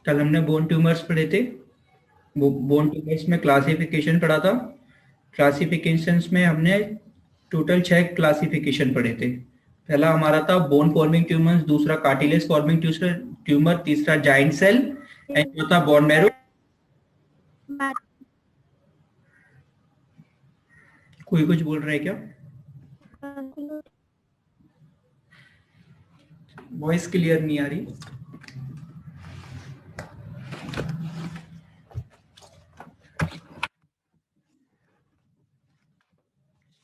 कल हमने bone tumours पढ़े थे। वो बोन ट्यूमर्स में क्लासिफिकेशन पढ़ा था। क्लासिफिकेशंस में हमने टोटल 6 क्लासिफिकेशन पढ़े थे। पहला हमारा था बोन फॉर्मिंग ट्यूमर्स, दूसरा कार्टिलेज फॉर्मिंग ट्यूमर, तीसरा जाइंट सेल एंड चौथा बोन मैरो। कोई कुछ बोल रहा है क्या? वॉइस क्लियर नहीं आ रही।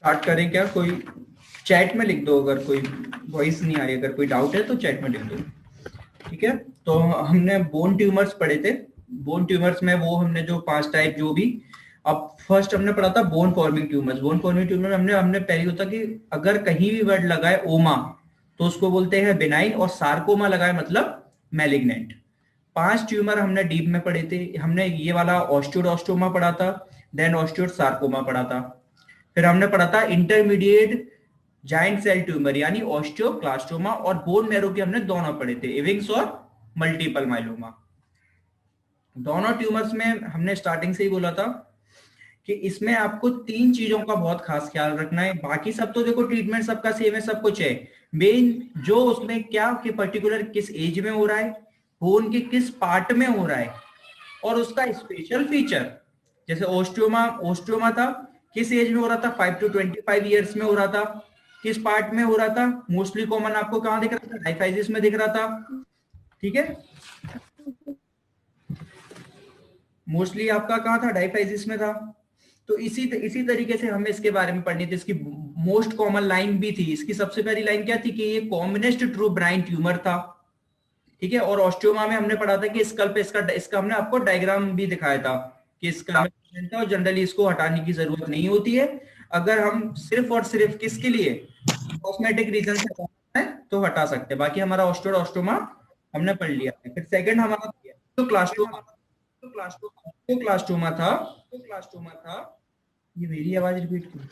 स्टार्ट करें क्या? कोई चैट में लिख दो, अगर कोई वॉइस नहीं आ रही, अगर कोई डाउट है तो चैट में लिख दो। ठीक है, तो हमने बोन ट्यूमर्स पढ़े थे। बोन ट्यूमर्स में वो हमने जो 5 टाइप जो भी, अब फर्स्ट हमने पढ़ा था bone forming tumours. Bone forming tumour हमने हमने पहले होता कि अगर कहीं भी वर्ड लगाए ओमा तो उसको बोलते हैं बिनाइन, और सार्कोमा लगाए मतलब मैलिग्नेंट। 5 ट्यूमर हमने डीप में पढ़े थे। हमने ये वाला ऑस्टियोडोस्टोमा पढ़ा था, देन ऑस्टियोड सार्कोमा पढ़ा था। फिर हमने पढ़ा था इंटरमीडिएट जाइंट सेल ट्यूमर यानी ऑस्टियोक्लास्टोमा, और बोन मैरो के हमने दोनों पढ़े थे, इविंग्स और मल्टीपल माइलोमा। दोनों ट्यूमर्स में हमने स्टार्टिंग से ही बोला था कि इसमें आपको 3 चीजों का बहुत खास ख्याल रखना है। बाकी सब तो देखो ट्रीटमेंट सबका सेम है, सब कुछ है। मेन जो उसमें क्या कि पर्टिकुलर किस एज में हो रहा है, बोन के किस पार्ट में हो रहा है, और उसका स्पेशल फीचर। जैसे ओस्टियोमा, ओस्टियोमा था किस एज में हो रहा था? 5 to 25 ईयर्स में हो रहा था। किस पार्ट में हो रहा था? मोस्टली कॉमन आपको कहां दिख रहा था? डायफाइजिस में दिख रहा था। ठीक है, मोस्टली आपका कहाँ था? डायफाइजिस में था। तो इसी तरीके से हमें इसके बारे में पढ़नी थी। इसकी मोस्ट कॉमन लाइन भी थी। इसकी सबसे पहली लाइन क्या थी कि ये कॉमनेस्ट ट्रू ब्राइन ट्यूमर था। ठीक है, और ऑस्टियोमा में हमने पढ़ा था कि स्कल पे इसका हमने आपको डायग्राम भी दिखाया था कि स्कल में present था और जनरली इसको हटाने की जरूरत नहीं होती है। अगर हम सिर्फ और सिर्फ किसके लिए, कॉस्मेटिक रीजन से हटाना है तो हटा सकते हैं। बाकी हमारा ऑस्टियोमा हमने पढ़ लिया है। फिर सेकंड हमारा तो क्लास्टोमा, तो क्लास्टोमा था, तो क्लास्टोमा था। ये मेरी आवाज रिपीट क्यों?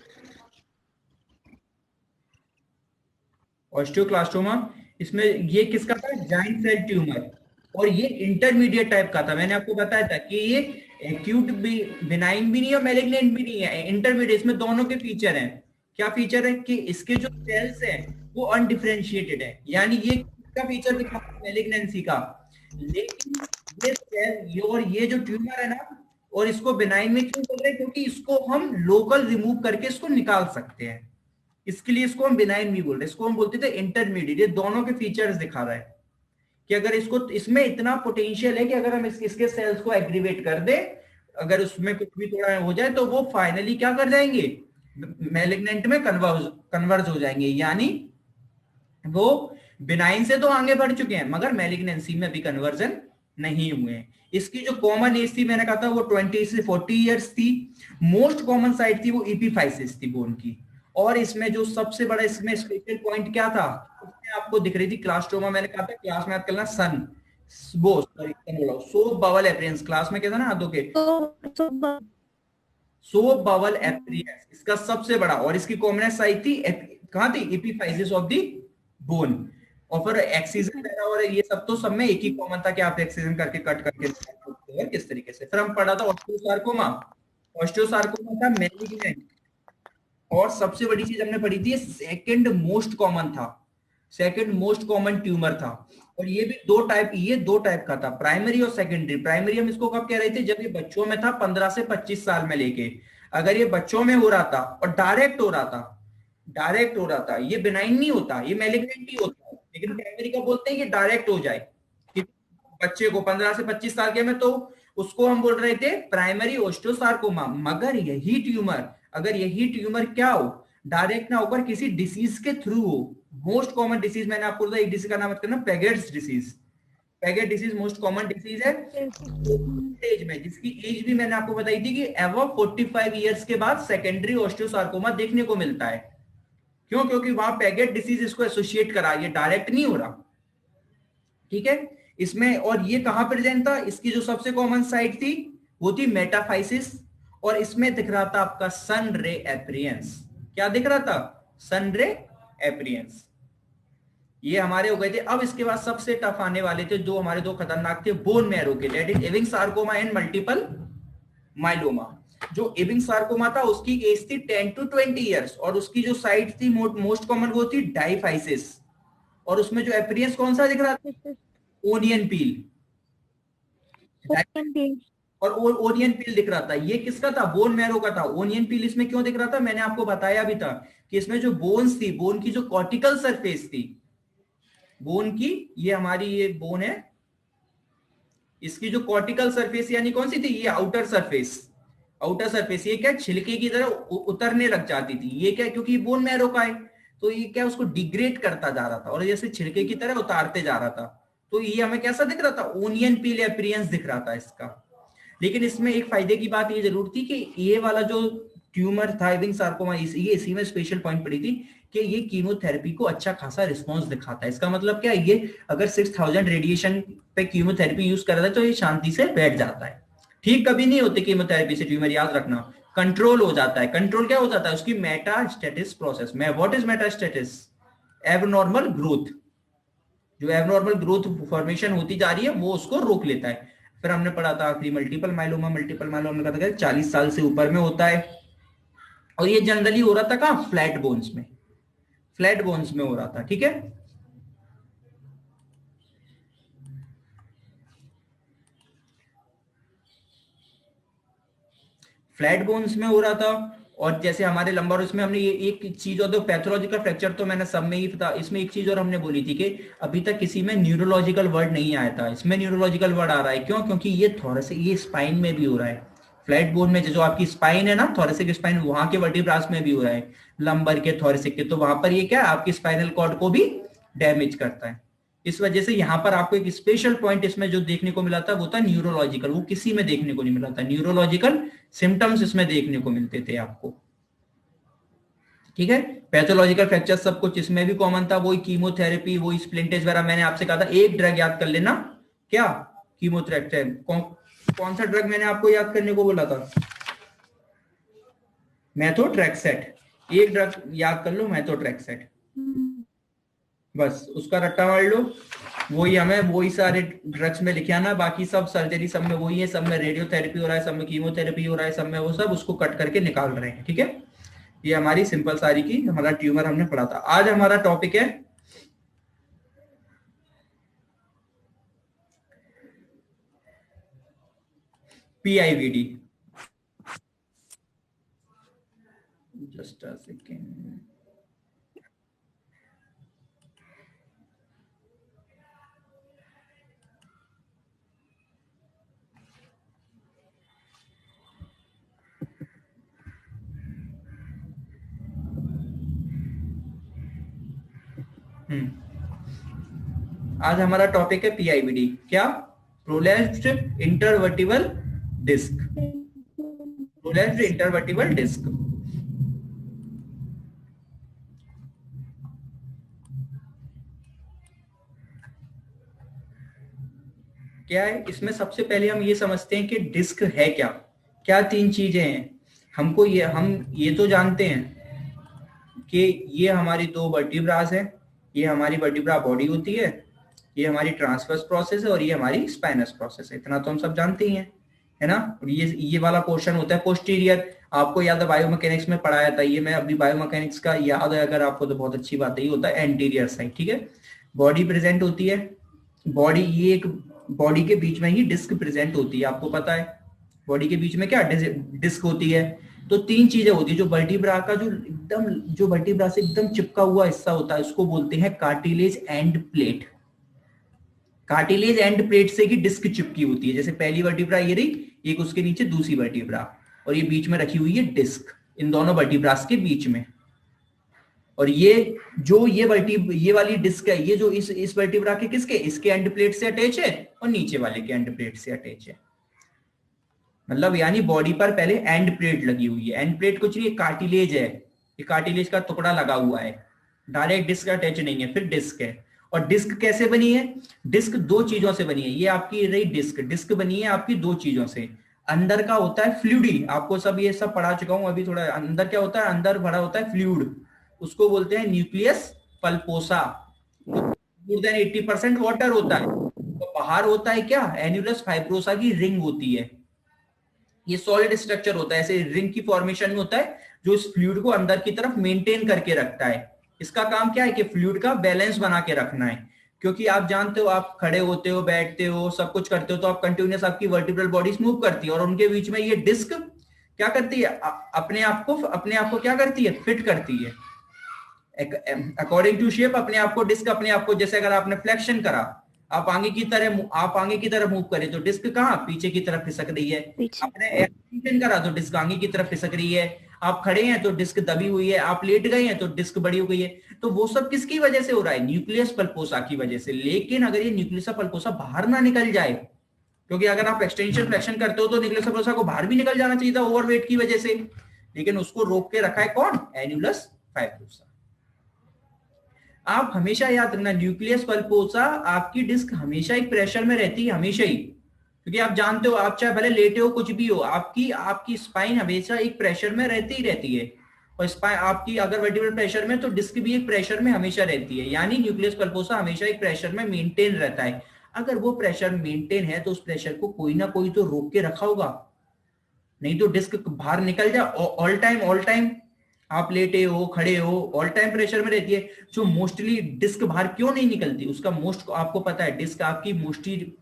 ऑस्टियोक्लास्टोमा, इसमें ये किसका था? Giant cell tumour. और ये इंटरमीडिएट टाइप का था। मैंने आपको बताया था कि ये एक्यूट भी, बिनाइन भी नहीं है और मैलिग्नेंट भी नहीं है, इंटरमीडिएट। इसमें दोनों के फीचर हैं। क्या फीचर है कि इसके जो सेल्स हैं वो अनडिफरेंशिएटेड है, यानी ये किसका फीचर दिखा? मैलिग्नेंसी का। लेकिन ये सेल, ये और ये जो ट्यूमर है ना, और इसको बिनाइन में क्यों बोल रहे हैं? क्योंकि इसको हम लोकल रिमूव करके इसको निकाल सकते हैं। इसके लिए इसको हम बिनाइन भी बोल रहे हैं, इसको हम बोलते थे इंटरमीडिएट। ये दोनों के फीचर्स दिखा रहा है कि अगर इसको, इसमें इतना पोटेंशियल है कि अगर हम इसके सेल्स को एग्रीवेट कर दे, अगर उसमें कुछ भी थोड़ा हो जाए तो वो फाइनली क्या कर जाएंगे? मैलिग्नेंट में कन्वर्ज हो जाएंगे। यानी वो बिनाइन से तो आगे बढ़ चुके हैं मगर मैलिग्नेंसी में भी कन्वर्जन नहीं हुए हैं। इसकी जो कॉमन एज थी, मैंने कहा था वो 20 से 40 ईयर्स थी। मोस्ट कॉमन साइट थी वो इपीफाइसिस थी बोन की। और इसमें जो सबसे बड़ा इसमें स्पेशल पॉइंट क्या था, उसमें आपको दिख रही थी क्लास्ट्रोमा। मैंने कहा था क्लास में याद करना, सन वो सॉरी सो बावल एपरियंस, क्लास में क्या था ना हाथों के, सो बावल एपरियंस इसका सबसे बड़ा। और इसकी कॉमनेस साइट थी कहां थी? Epiphysis of the bone. और फिर एक्सीजन वगैरह और ये सब तो सब में एक ही कॉमन था कि आप एक्सीजन करके कट करके और किस तरीके से। फिर हम पढ़ा था ऑस्टियोसार्कोमा। ऑस्टियोसार्कोमा था मैलिग्नेंट। और सबसे बड़ी चीज हमने पढ़ी थी, सेकंड मोस्ट कॉमन था, सेकंड मोस्ट कॉमन ट्यूमर था। और ये भी दो टाइप का था, प्राइमरी और सेकेंडरी। प्राइमरी हम इसको कब कह रहे थे? जब ये बच्चों में था, 15 से 25 साल में लेके। अगर ये बच्चों में हो रहा था और डायरेक्ट हो रहा था, डायरेक्ट हो रहा था, ये बिनाइन नहीं होता, ये मैलिग्नेंट ही होता है। लेकिन प्राइमरी का बोलते हैं कि डायरेक्ट हो जाए कि बच्चे को 15 से 25 साल के में, तो उसको हम बोल रहे थे प्राइमरी ओस्टियोसार्कोमा। मगर यही ट्यूमर, अगर यही ट्यूमर क्या हो, डायरेक्ट ना होकर किसी डिसीज के थ्रू हो। मोस्ट कॉमन डिसीज मैंने आपको बताया, एक डिसीज का नाम मत करना, Paget's disease. Paget disease most common disease है एज में, जिसकी एज भी मैंने आपको बताई थी कि एवो 45 ईयर्स के बाद सेकेंडरी ऑस्टियोसार्कोमा देखने को मिलता है। क्यों? क्योंकि वहां पेगेट डिसीज इसको एसोसिएट करा, ये डायरेक्ट नहीं हो रहा। ठीक है, इसमें और ये कहां प्रेजेंट था? इसकी जो सबसे कॉमन साइट थी वो थी मेटाफाइसिस। और इसमें दिख रहा था आपका सन रे एपरियंस। क्या दिख रहा था? सन रे एपरियंस। ये हमारे हो गए थे। अब इसके बाद सबसे टफ आने वाले थे, जो हमारे दो खतरनाक थे बोन मैरो के, that is Ewing sarcoma and multiple myeloma. जो एविंग सार्कोमा था उसकी एज थी 10 to 20 ईयर्स, और उसकी जो साइट थी मोस्ट कॉमन वो थी डाइफाइसिस, और उसमें जो एपीरियंस कौन सा दिख रहा था, ओनियन पील, और ओनियन पील दिख रहा था। ये किसका था, बोन मैरो का था। ओनियन पील इसमें क्यों दिख रहा था, मैंने आपको बताया भी था कि इसमें जो बोन्स थी, बोन की जो कॉर्टिकल सरफेस थी, बोन की, ये हमारी ये बोन है, इसकी जो कॉर्टिकल सरफेस यानी कौन सी थी, ये आउटर सरफेस, आउटर सरफेस, ये क्या छिलके की तरह उतरने लग जाती थी। ये क्या, क्योंकि ये बोन मैरो का है, तो ये क्या उसको डिग्रेड करता जा रहा था और जैसे छिलके की तरह उतारते जा रहा था। तो ये हमें कैसा दिख रहा था, ओनियन पील अपीयरेंस दिख रहा था इसका। लेकिन इसमें एक फायदे की बात ये जरूर थी कि ये वाला जो ट्यूमर था एविंग सार्कोमा, ये इसी में स्पेशल पॉइंट पड़ी थी कि ये कीमोथेरेपी को अच्छा खासा रिस्पॉन्स दिखाता है। इसका मतलब क्या है, ये अगर 6000 रेडिएशन पे कीमोथेरेपी यूज कर रहा है तो ये शांति से बैठ जाता है। ठीक कभी नहीं होते कीमोथेरेपी से ट्यूमर, याद रखना, कंट्रोल हो जाता है। कंट्रोल क्या हो जाता है, उसकी मेटास्टेटिस प्रोसेस में। What is metastasis, abnormal growth, जो एबनॉर्मल ग्रोथ फॉर्मेशन होती जा रही है वो उसको रोक लेता है। फिर हमने पढ़ा था आखिरी मल्टीपल माइलोमा, मल्टीपल माइलोमा का था 40 साल से ऊपर में होता है, और ये जनरली हो रहा था कहां, फ्लैट बोन्स में, फ्लैट बोन्स में हो रहा था, ठीक है। फ्लैट बोन्स में हो रहा था। और जैसे हमारे लंबर, उसमें हमने ये एक चीज, और पैथोलॉजिकल फ्रैक्चर तो मैंने सब में ही था, इसमें एक चीज और हमने बोली थी कि अभी तक किसी में न्यूरोलॉजिकल वर्ड नहीं आया था, इसमें न्यूरोलॉजिकल वर्ड आ रहा है। क्यों, क्योंकि ये थोड़े ये स्पाइन में भी हो रहा है। फ्लैट बोन में जो आपकी स्पाइन है ना, थोरेसिक स्पाइन, वहां के वर्टिब्रास में भी हो रहा है, लंबर के, थोरेसिक के, तो वहां पर ये क्या है, आपकी स्पाइनल कॉर्ड को भी डैमेज करता है। इस वजह से यहां पर आपको एक स्पेशल पॉइंट इसमें जो देखने को मिला था वो था न्यूरोलॉजिकल, वो किसी में देखने को नहीं मिला था। न्यूरोलॉजिकल सिम्टम्स इसमें देखने को मिलते थे आपको, ठीक है। पैथोलॉजिकल फ्रैक्चर सब कुछ इसमें भी कॉमन था, वही कीमोथेरेपी, वही स्प्लिंटेज वगैरह। मैंने आपसे कहा था एक ड्रग याद कर लेना, क्या, कीमोथेरेपी। कौन सा ड्रग मैंने आपको याद करने को बोला था, मेथोट्रेक्सेट। एक ड्रग याद कर लो, मेथोट्रेक्सेट, बस उसका रट्टा मार लो। वही हमें वही सारे ड्रग्स में लिखे आना, बाकी सब सर्जरी सब में वही है, सब में रेडियोथेरेपी हो रहा है, सब में कीमोथेरेपी हो रहा है, सब में वो सब उसको कट करके निकाल रहे हैं, ठीक है। ये हमारी सिंपल सारी की हमारा ट्यूमर हमने पढ़ा था। आज हमारा टॉपिक है पीआईवीडी। जस्ट अ सेकेंड, आज हमारा टॉपिक है पीआईवीडी। क्या, prolapsed intervertebral disc, prolapsed intervertebral disc. क्या है इसमें, सबसे पहले हम ये समझते हैं कि डिस्क है क्या। क्या तीन चीजें हैं हमको, ये हम ये तो जानते हैं कि ये हमारी दो वर्टिब्रास है, ये हमारी वर्टिब्रा बॉडी होती है, ये हमारी ट्रांसवर्स प्रोसेस है, और ये हमारी स्पाइनस प्रोसेस है। इतना तो हम सब जानते ही हैं, है ना। और ये वाला पोर्शन होता है पोस्टीरियर। आपको याद है बायोमैकेनिक्स में पढ़ाया था ये, मैं अभी बायोमैकेनिक्स का याद है अगर आपको तो बहुत अच्छी बात है। ये होता है एंटीरियर साइड, ठीक है। बॉडी प्रेजेंट होती है, बॉडी, ये एक बॉडी के बीच में ही डिस्क प्रेजेंट होती है, आपको पता है बॉडी के बीच में क्या डिस्क होती है। तो तीन चीजें होती है, जो वर्टिब्रा का जो वर्टिब्रा से एकदम चिपका हुआ हिस्सा होता है उसको बोलते हैं cartilage end plate. Cartilage end plate से ही डिस्क चिपकी होती है, जैसे पहली वर्टिब्रा ये रही, एक उसके नीचे दूसरी वर्टिब्रा, और ये बीच में रखी हुई है डिस्क, इन दोनों वर्टिब्रास के बीच में। और ये जो ये वाली डिस्क है, ये जो इस वर्टिब्रा के किसके, इसके एंड प्लेट से अटैच है, और नीचे वाले के एंड प्लेट से अटैच है। मतलब यानी बॉडी पर पहले एंड प्लेट लगी हुई है। एंड प्लेट कुछ नहीं, कार्टिलेज है, ये कार्टिलेज का टुकड़ा लगा हुआ है, डायरेक्ट डिस्क अटैच नहीं है। फिर डिस्क है, और डिस्क कैसे बनी है, डिस्क दो चीजों से बनी है। ये आपकी रही डिस्क, डिस्क बनी है आपकी दो चीजों से। अंदर का होता है फ्लूइड, आपको सब ये सब पढ़ा चुका हूं, अभी थोड़ा अंदर क्या होता है, अंदर भरा होता है फ्लूइड, उसको बोलते हैं न्यूक्लियस पल्पोसा। मोर देन 80% वाटर होता है। तो बाहर होता है क्या, एन्युलस फाइब्रोसा की रिंग होती है। ये सॉलिड स्ट्रक्चर होता है, ऐसे रिंग की फॉर्मेशन में होता है, जो इस फ्लूइड को अंदर की तरफ मेंटेन करके रखता है। इसका काम क्या है कि फ्लूइड का बैलेंस बना के रखना है। क्योंकि आप जानते हो, आप खड़े होते हो, बैठते हो, सब कुछ करते हो, तो आप कंटिन्यूस आपकी वर्टिब्रल बॉडीज मूव करती है, और उनके बीच में ये डिस्क क्या करती है, अपने आप को क्या करती है, फिट करती है अकॉर्डिंग टू शेप। अपने आप को डिस्क अपने आप को, जैसे अगर आपने फ्लेक्शन करा, आप आगे की तरफ मूव करें तो डिस्क कहाँ, पीछे की तरफ खिसक रही है। पीछे। आपने एक्सटेंशन करा तो डिस्क आगे की तरफ खिसक रही है। आप खड़े हैं तो डिस्क दबी हुई है, आप लेट गए हैं तो डिस्क बड़ी हो गई है। तो वो सब किसकी वजह से हो रहा है, न्यूक्लियस पल्पोसा की वजह से। लेकिन अगर ये न्यूक्लियस पल्पोसा बाहर ना निकल जाए, क्योंकि अगर आप एक्सटेंशन फ्लेक्शन करते हो तो न्यूक्लियस पल्पोसा को बाहर भी निकल जाना चाहिए था ओवरवेट की वजह से, लेकिन उसको रोक के रखा है कौन, एन्युलस फाइब्रोसा। आप हमेशा याद रखना, न्यूक्लियस पल्पोसा आपकी डिस्क हमेशा एक प्रेशर में रहती है, हमेशा ही। क्योंकि आप जानते हो, आप चाहे भले लेटे हो, कुछ भी हो, आपकी आपकी स्पाइन हमेशा एक प्रेशर में रहती ही रहती है। और स्पाइन आपकी अगर वर्टिब्रल प्रेशर में, तो डिस्क भी एक प्रेशर में हमेशा रहती है। यानी न्यूक्लियस पल्पोसा हमेशा एक प्रेशर में मेंटेन रहता है। अगर वो प्रेशर मेंटेन है तो उस प्रेशर को कोई ना कोई तो रोक के रखा होगा, नहीं तो डिस्क बाहर निकल जाए। ऑल टाइम, ऑल टाइम आप लेटे हो, खड़े हो, ऑल टाइम प्रेशर में रहती है। जो मोस्टली डिस्क बाहर क्यों नहीं निकलती, उसका मोस्ट आपको पता है, डिस्क आपकी मोस्टली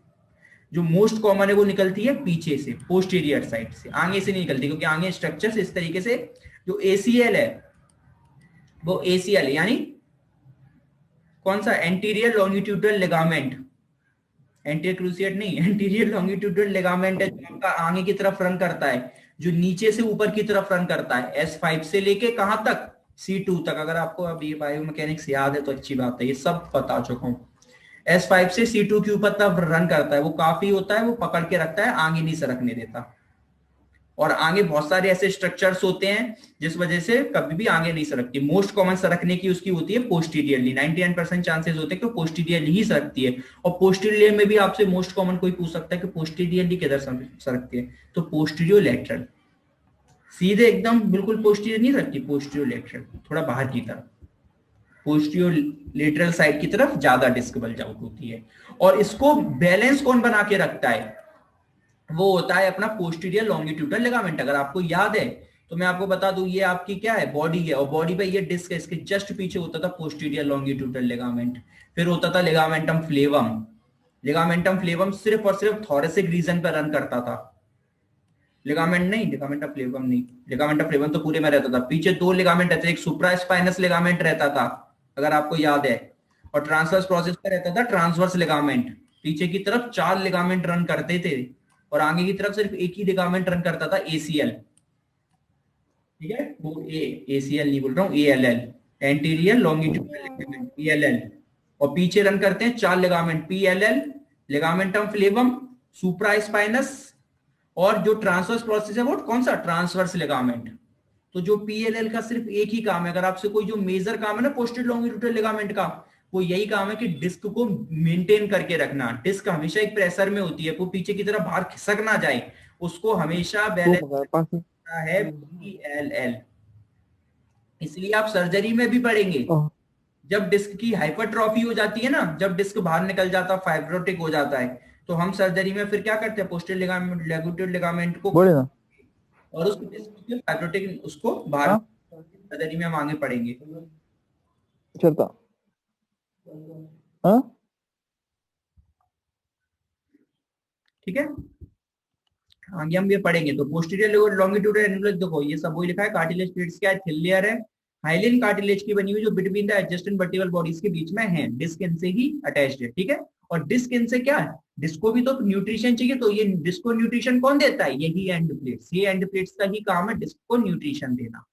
जो मोस्ट कॉमन है वो निकलती है पीछे से, पोस्टीरियर साइड से, आगे से नहीं निकलती। क्योंकि आगे स्ट्रक्चर इस तरीके से, जो एसीएल है वो एसीएल यानी कौन सा, anterior longitudinal ligament, anterior cruciate नहीं, एंटीरियर लॉन्गिट्यूडल लिगामेंट है, जो आपका आगे की तरफ रन करता है, जो नीचे से ऊपर की तरफ रन करता है, S5 से लेके कहां तक, C2 तक। अगर आपको अभी बायोमैकेनिक्स याद है तो अच्छी बात है, ये सब बता चुका हूं। S5 से C2 के ऊपर तक रन करता है, वो काफी होता है, वो पकड़ के रखता है, आगे नहीं सरकने देता। और आगे बहुत सारे ऐसे स्ट्रक्चर्स होते हैं जिस वजह से कभी भी आगे नहीं सरकती। मोस्ट कॉमन सरकने की उसकी होती है पोस्टीरियरली, 99% चांसेस होते हैं कि पोस्टीरियरली ही सरकती है। और पोस्टीरियर में भी आपसे मोस्ट कॉमन कोई पूछ सकता है कि पोस्टीरियरली किधर सरकती है, तो पोस्टीरियो लेटरल, सीधे एकदम बिल्कुल पोस्टीरियर नहीं सरकती, पोस्टीरियो लेटरल, थोड़ा बाहर की तरफ, पोस्टीरियो लेटरल साइड की तरफ ज्यादा डिस्क बल्ज आउट होती है। और इसको बैलेंस कौन बना के रखता है, वो होता है अपना पोस्टीरियर लॉन्गिट्यूडल लिगामेंट। अगर आपको याद है तो मैं आपको बता दूं, ये आपकी क्या है, बॉडी है, और बॉडी पे ये डिस्क है, इसके जस्ट पीछे होता था पोस्टीरियर लॉन्गिट्यूडल लिगामेंट। फिर होता था लिगामेंटम फ्लेवम। लिगामेंटम फ्लेवम सिर्फ और सिर्फ थोरेसिक रीजन पर रन करता था, लिगामेंट नहीं, लिगामेंटम फ्लेवम नहीं। लिगामेंटम फ्लेवम तो पूरे में रहता था। पीछे दो लिगामेंट रहते थे, एक सुप्रास्पाइनस लिगामेंट रहता था अगर आपको याद है, और ट्रांसवर्स प्रोसेस पर रहता था ट्रांसवर्स लिगामेंट। पीछे की तरफ 4 लिगामेंट रन करते थे, और आगे की तरफ सिर्फ एक ही लिगामेंट रन करता था, एसीएल। ठीक है, वो एसीएल नहीं बोल रहा हूँ, ALL, anterior longitudinal ligament, ALL. और पीछे रन करते हैं 4 लिगामेंट, पीएलएल, लिगामेंटम फ्लेवम, सुप्रास्पाइनस, और जो ट्रांसवर्स प्रोसेस है वो कौन सा, ट्रांसवर्स लिगामेंट। तो जो पीएलएल का सिर्फ एक ही काम है, अगर आपसे कोई जो मेजर काम है ना पोस्टीरियर लॉन्गिट्यूडल लिगामेंट का, वो यही काम है कि डिस्क को मेंटेन करके रखना। डिस्क हमेशा एक प्रेशर में होती है, वो पीछे की तरफ बाहर खिसक ना जाए, उसको हमेशा बैलेंस करना है पीएलएल। इसलिए आप सर्जरी में भी पढ़ेंगे, जब डिस्क की हाइपरट्रॉफी हो जाती है ना, जब डिस्क बाहर निकल जाता, फाइब्रोटिक हो जाता है, तो हम सर्जरी में फिर क्या करते हैं, पोस्टीरियर लिगामेंट, लैंगुएटेड लिगामेंट को, बोले ना। और उस डिस्क के फाइब्रोटिक उसको बाहर, हाँ सर्जरी में हम आगे पढ़ेंगे। चलता। हाँ ठीक है, आगे हम ये पढ़ेंगे। तो पोस्टीरियर लॉन्गिट्यूडल एनुलस, देखो ये सब वही लिखा है। कार्टिलेज प्लेट्स क्या है, थिन लेयर है, हाइलिन कार्टिलेज की बनी हुई, जो between the adjacent vertebral bodies के बीच में है, डिस्क इनसे ही अटैच्ड है। ठीक है, और डिस्क इनसे क्या है, डिस्क को भी तो न्यूट्रिशन चाहिए, तो ये डिस्क को न्यूट्रिशन कौन देता है, यही एंड प्लेट्स। ये एंड प्लेट्स का ही काम है डिस्क को न्यूट्रिशन देना।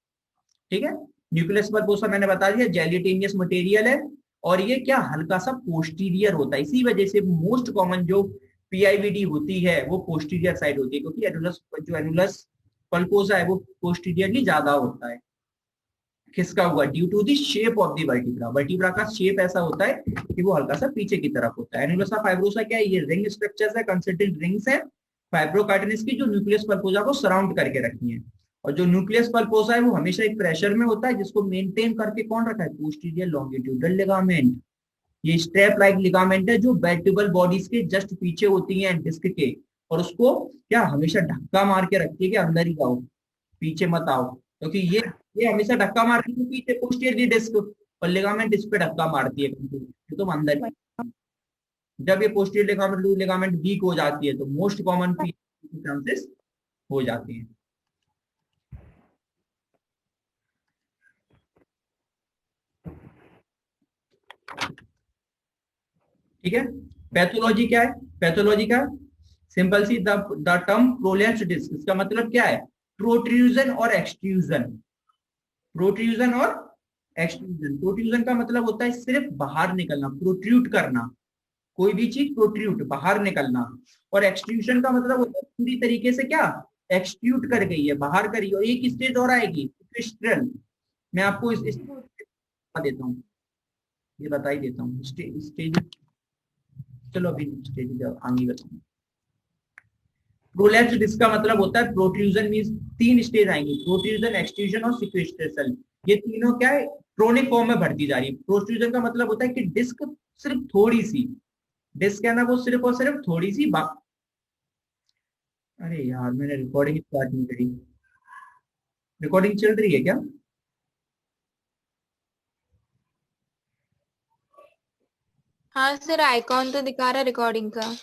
ठीक है, न्यूक्लियस पल्पोसा मैंने बता दिया जेलिटिनियस मटेरियल है, और ये क्या हल्का सा पोस्टीरियर होता है। इसी वजह से मोस्ट कॉमन जो पीआईवीडी होती है वो पोस्टीरियर साइड होती है, क्योंकि एनुलस, जो एनुलस पल्पोसा है वो पोस्टीरियरली ज्यादा होता है, खिसका हुआ, due to the shape of the vertebra. Vertebra का शेप ऐसा होता है कि वो हल्का सा पीछे की तरफ होता है। एनुलस फाइब्रोसा क्या है, ये रिंग स्ट्रक्चर्स है, कंसेंट्रिक रिंग्स है फाइब्रोकार्टिनिस की, जो न्यूक्लियस पल्पोसा को सराउंड करके रखी है। और जो न्यूक्लियस पल्पोसा है वो हमेशा एक प्रेशर में होता है, जिसको मेंटेन करके कौन रखा है, पोस्टीरियर लॉन्गिट्यूडल लिगामेंट। ये स्ट्रैप लाइक लिगामेंट है जो वर्टिब्रल बॉडीज के जस्ट पीछे होती है डिस्क के, और उसको क्या हमेशा धक्का मार के रखती है कि अंदर ही जाओ, पीछे मत आओ, क्योंकि ये हमेशा धक्का मारती है पीछे पोस्टीरियर डिस्क, और लिगामेंट इस पे धक्का मारती है कि तुम अंदर। जब ये पोस्टीरियर लिगामेंट लिगामेंट वीक हो जाती है तो मोस्ट कॉमन चांसेस हो जाती है। ठीक है, पैथोलॉजी क्या है? पैथोलॉजी का simple see the term prolapsed disc, इसका मतलब क्या है? प्रोट्रूजन और एक्सट्रूजन। प्रोट्रूजन और एक्सट्रूजन, प्रोट्रूजन का मतलब होता है सिर्फ बाहर निकलना, प्रोट्रूट करना, कोई भी चीज प्रोट्रूट बाहर निकलना, और एक्सट्रूजन का मतलब होता है पूरी तरीके से क्या एक्सट्रूट कर गई है, बाहर करी। और एक स्टेज और आएगी क्रिस्टल, मैं आपको इस बता देता हूँ, ये बता ही देता हूँ स्टेज। चलो अभी स्टेज आगे बताऊँ। प्रोलैप्स्ड डिस्क का मतलब होता है प्रोट्रूजन मींस 3 स्टेज आएंगे, प्रोट्रूजन, एक्सट्रूजन और सिक्वेस्ट्रेशन। ये तीनों क्या है क्रोनिक फॉर्म में बढ़ती जा रही है। प्रोट्रूजन का मतलब होता है कि डिस्क सिर्फ थोड़ी सी, डिस्क है ना वो सिर्फ और सिर्फ थोड़ी सी अरे यार मैंने रिकॉर्डिंग स्टार्ट नहीं करी, रिकॉर्डिंग चल रही है क्या? हाँ सर, आइकॉन तो दिखा रहा है रिकॉर्डिंग का।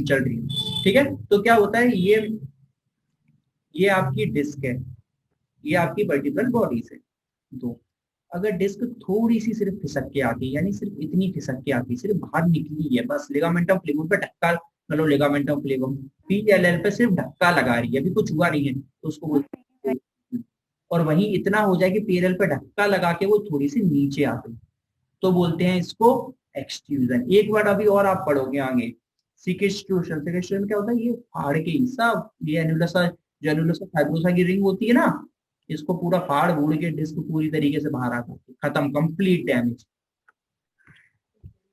चल रही है, ठीक है। तो क्या होता है ये आपकी डिस्क है, ये आपकी वर्टिब्रल बॉडीज है। तो अगर डिस्क थोड़ी सी सिर्फ खिसक के आती, यानी सिर्फ इतनी खिसक के आती, सिर्फ बाहर निकली है, बस लिगामेंटम फ्लेवम पे धक्का, मतलब लिगामेंटम फ्लेवम PLL पे सिर्फ धक्का लगा रही है, अभी कुछ हुआ नहीं है, तो उसको बोलते हैं। और वही इतना हो जाए कि PLL पे धक्का लगा के वो थोड़ी सी नीचे आ गई, तो बोलते हैं इसको एक्सट्रूजन। एक वर्ड अभी और आप पढ़ोगे आगे, सिकेस्ट्रूशन। सिकेस्ट्रूशन क्या होता है? ये फाड़ के हिस्सा, ये एनुलसा, जो एनुलसा फाइब्रोसा की रिंग होती है ना, इसको पूरा फाड़ बूड़ के डिस्क पूरी तरीके से बाहर आता है, खत्म, कंप्लीट डैमेज।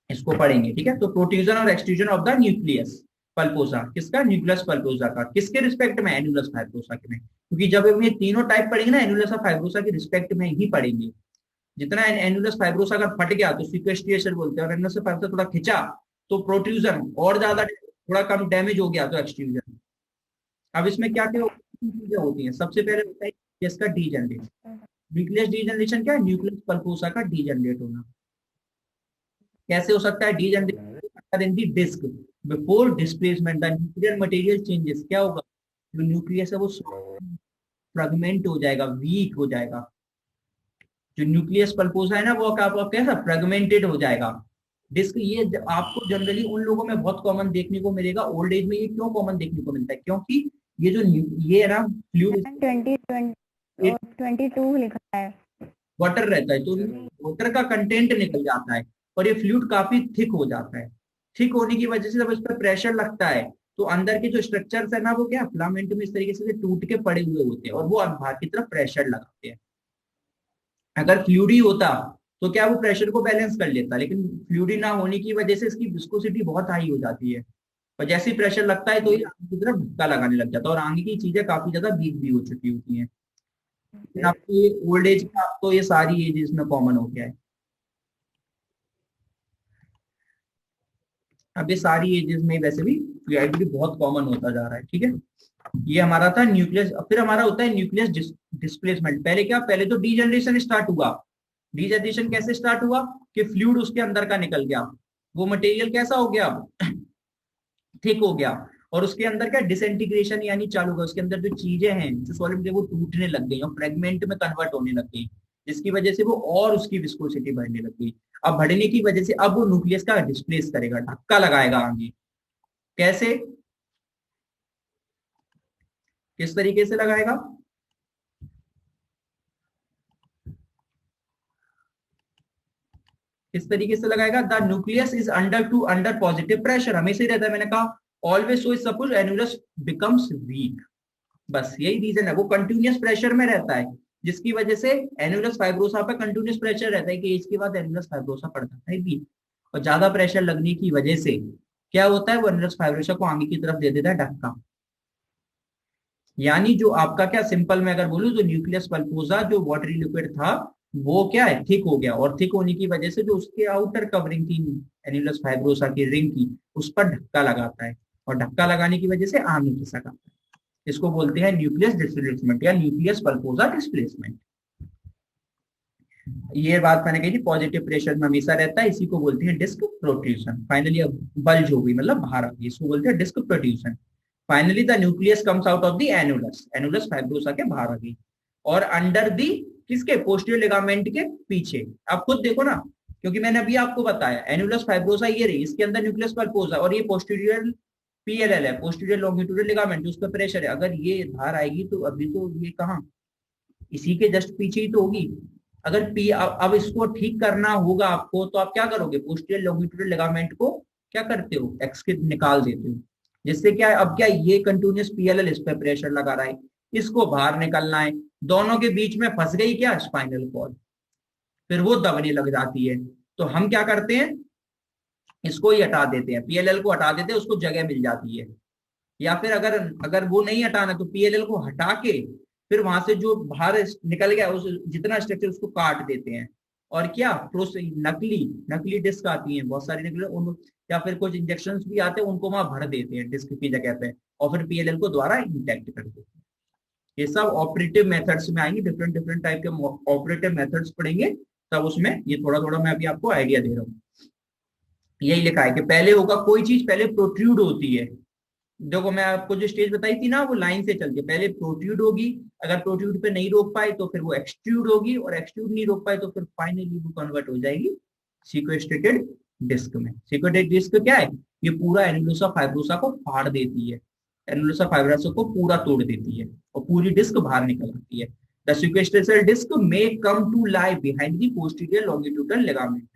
इसको पढ़ेंगे, ठीक है। तो प्रोट्रूजन और एक्सट्रूजन ऑफ द न्यूक्लियस पल्पोसा, किसका? न्यूक्लियस पल्पोसा का। किसके रिस्पेक्ट में? एनुलस फाइब्रोसा के में, क्योंकि जब हम ये तीनों टाइप पढ़ेंगे ना एनुलस फाइब्रोसा के रिस्पेक्ट में ही पढ़ेंगे। जितना एनुलस फाइब्रोसा अगर फट गया तो सिक्वेस्ट्रिएशन बोलते हैं, और एनुलस फाइब्रोसा थोड़ा खिंचा तो प्रोट्रूजन, और ज्यादा थोड़ा कम डैमेज हो गया तो एक्सट्रूजन। अब इसमें क्या क्या चीजें होती हैं? सबसे पहले होता है इसका डीजनरेशन। न्यूक्लियस डीजनरेशन क्या है? न्यूक्लियस पल्पोसा का डीजनरेट होना। कैसे हो सकता है degeneration? In the disc before displacement the nuclear material changes. क्या होगा? जो न्यूक्लियस है वो फ्रेगमेंट हो जाएगा, वीक हो जाएगा। जो न्यूक्लियस पल्पोसा है ना वो आपका कैसा फ्रेगमेंटेड हो जाएगा। डिस्क ये आपको जनरली उन लोगों में बहुत कॉमन देखने को मिलेगा ओल्ड एज में। ये क्यों कॉमन देखने को मिलता है? क्योंकि ये जो ये है ना फ्लूइड 22 लिखा है, वाटर रहता है, तो वाटर का कंटेंट निकल जाता है, और ये फ्लूइड काफी थिक हो जाता है। थिक होने की वजह से जब इस पर प्रेशर लगता है तो अंदर के जो स्ट्रक्चर्स है ना वो क्या फिलामेंट में इस तरीके से टूट के पड़े हुए होते हैं, और वो बाहर की तरफ प्रेशर लगाते हैं। अगर फ्लूइडी होता तो क्या वो प्रेशर को बैलेंस कर लेता, लेकिन फ्लूइडी ना होने की वजह से इसकी विस्कोसिटी बहुत हाई हो जाती है, और जैसे ही प्रेशर लगता है तो ये आगे की तरफ धक्का लगाने लग जाता है, और आगे की चीजें काफी ज्यादा वीक भी हो चुकी होती हैं। लेकिन आपको ये ओल्ड एज का तो ये सारी एज इसमें कॉमन हो गया है। अब ये सारी एजेस में वैसे भी फ्लूइडिटी बहुत कॉमन होता जा रहा है, ठीक है। ये हमारा था न्यूक्लियस। फिर हमारा होता है न्यूक्लियस डिस्प्लेसमेंट। पहले क्या? पहले तो डीजनरेशन स्टार्ट हुआ। डीजनरेशन कैसे स्टार्ट हुआ? कि फ्लूइड उसके अंदर का निकल गया, वो मटेरियल कैसा हो गया? थिक हो गया, और उसके अंदर क्या डिसइंटीग्रेशन यानी चालू हुआ। उसके अंदर जो चीजें हैं जो सॉलिड है वो टूटने लग गई और फ्रेगमेंट में कन्वर्ट होने लग गई, जिसकी वजह से वो और उसकी विस्कोसिटी बढ़ने लग गई। अब बढ़ने की वजह से अब वो न्यूक्लियस का डिस्प्लेस करेगा, धक्का लगाएगा आगे। कैसे? किस तरीके से लगाएगा? किस तरीके से लगाएगा? The nucleus is under positive pressure, हमेशा ही रहता है, मैंने कहा always. So suppose annulus becomes week, बस यही रीजन है। वो कंटिन्यूअस प्रेशर में रहता है, जिसकी वजह से एनुलस फाइब्रोसा पर कंटिन्यूअस प्रेशर रहता है कि एज के बाद एनुलस फाइब्रोसा पड़ जाता है वीक। और ज्यादा प्रेशर लगने की वजह से क्या होता है? वो एनुलस फाइब्रोसा को आगे की तरफ दे देता है धक्का। यानी जो आपका क्या, सिंपल में अगर बोलूं तो न्यूक्लियस पल्पोसा जो वाटरी लिक्विड था वो क्या है, थिक हो गया, और थिक होने की वजह से जो उसके आउटर कवरिंग थी एन्युलस फाइब्रोसा की रिंग की, उस पर धक्का लगाता है, और धक्का लगाने की वजह से आम में खिसक आता है। इसको बोलते हैं न्यूक्लियस डिस्प्लेसमेंट या न्यूक्लियस पल्पोसा डिस्प्लेसमेंट। ये बात मैंने कही थी, पॉजिटिव प्रेशर में हमेशा रहता है, इसी को बोलते हैं डिस्क प्रोट्रूशन। फाइनली अब बल्ज हो गई, मतलब बाहर आ गई, इसको बोलते हैं disc protrusion. Finally the nucleus comes out of the annulus, annulus fibrosa के बाहर आ गई, और अंडर दी किसके, पोस्टीरियर लिगामेंट के पीछे। आप खुद देखो ना, क्योंकि मैंने अभी आपको बताया एनुलस फाइब्रोसा ये रही, इसके अंदर न्यूक्लियस पल्पोसा, और ये पोस्टीरियर पीएलएल है, पोस्टीरियर लॉन्गिट्यूडल लिगामेंट, उस पर प्रेशर है। अगर ये बाहर आएगी तो अभी तो ये कहाँ, इसी के जस्ट पीछे ही तो होगी। अगर पी अब इसको ठीक करना होगा आपको, तो आप क्या करोगे, पोस्टीरियर लॉन्गिट्यूडल लिगामेंट को क्या करते हो, एक्सक्रीट निकाल देते हो, जिससे क्या है, अब क्या ये कंटिन्यूस पीएलएल इस पे प्रेशर लगा रहा है, इसको बाहर निकलना है, दोनों के बीच में फंस गई क्या, स्पाइनल कॉर्ड, फिर वो दबने लग जाती है। तो हम क्या करते हैं, इसको ही हटा देते हैं, पीएलएल को हटा देते हैं, उसको जगह मिल जाती है। या फिर अगर अगर वो नहीं हटाना, तो पीएलएल को हटा के फिर वहां से जो बाहर निकल गया उस जितना स्ट्रक्चर, उसको काट देते हैं, और क्या नकली नकली डिस्क आती है बहुत सारी नकली उन, या फिर कुछ इंजेक्शन भी आते हैं, उनको वहां भर देते हैं डिस्क की जगह पे, और फिर पीएलएल को दोबारा इंटैक्ट कर देते हैं। ये सब ऑपरेटिव मेथड्स में आएंगे, डिफरेंट डिफरेंट टाइप के ऑपरेटिव मेथड्स पढ़ेंगे, तब उसमें ये थोड़ा थोड़ा मैं अभी आपको आइडिया दे रहा हूँ। यही लिखा है कि पहले होगा, कोई चीज पहले प्रोट्रूड होती है। देखो मैं आपको जो स्टेज बताई थी ना, वो लाइन से चलती है, पहले प्रोट्रूड होगी, अगर प्रोट्रूड पे नहीं रोक पाए तो फिर वो एक्सट्रूड होगी, और एक्सट्रूड नहीं रोक पाए तो फिर फाइनली वो कन्वर्ट हो जाएगी सिक्वेस्ट्रेटेड डिस्क में। सिक्वेस्ट्रेटेड डिस्क क्या है, ये पूरा एनुलोसा फाइब्रोसा को फाड़ देती है, एनुलोसा फाइब्रोसा को पूरा तोड़ देती है, और पूरी डिस्क बाहर निकल आती है। The sequestrated disc may come to lie behind the posterior longitudinal ligament.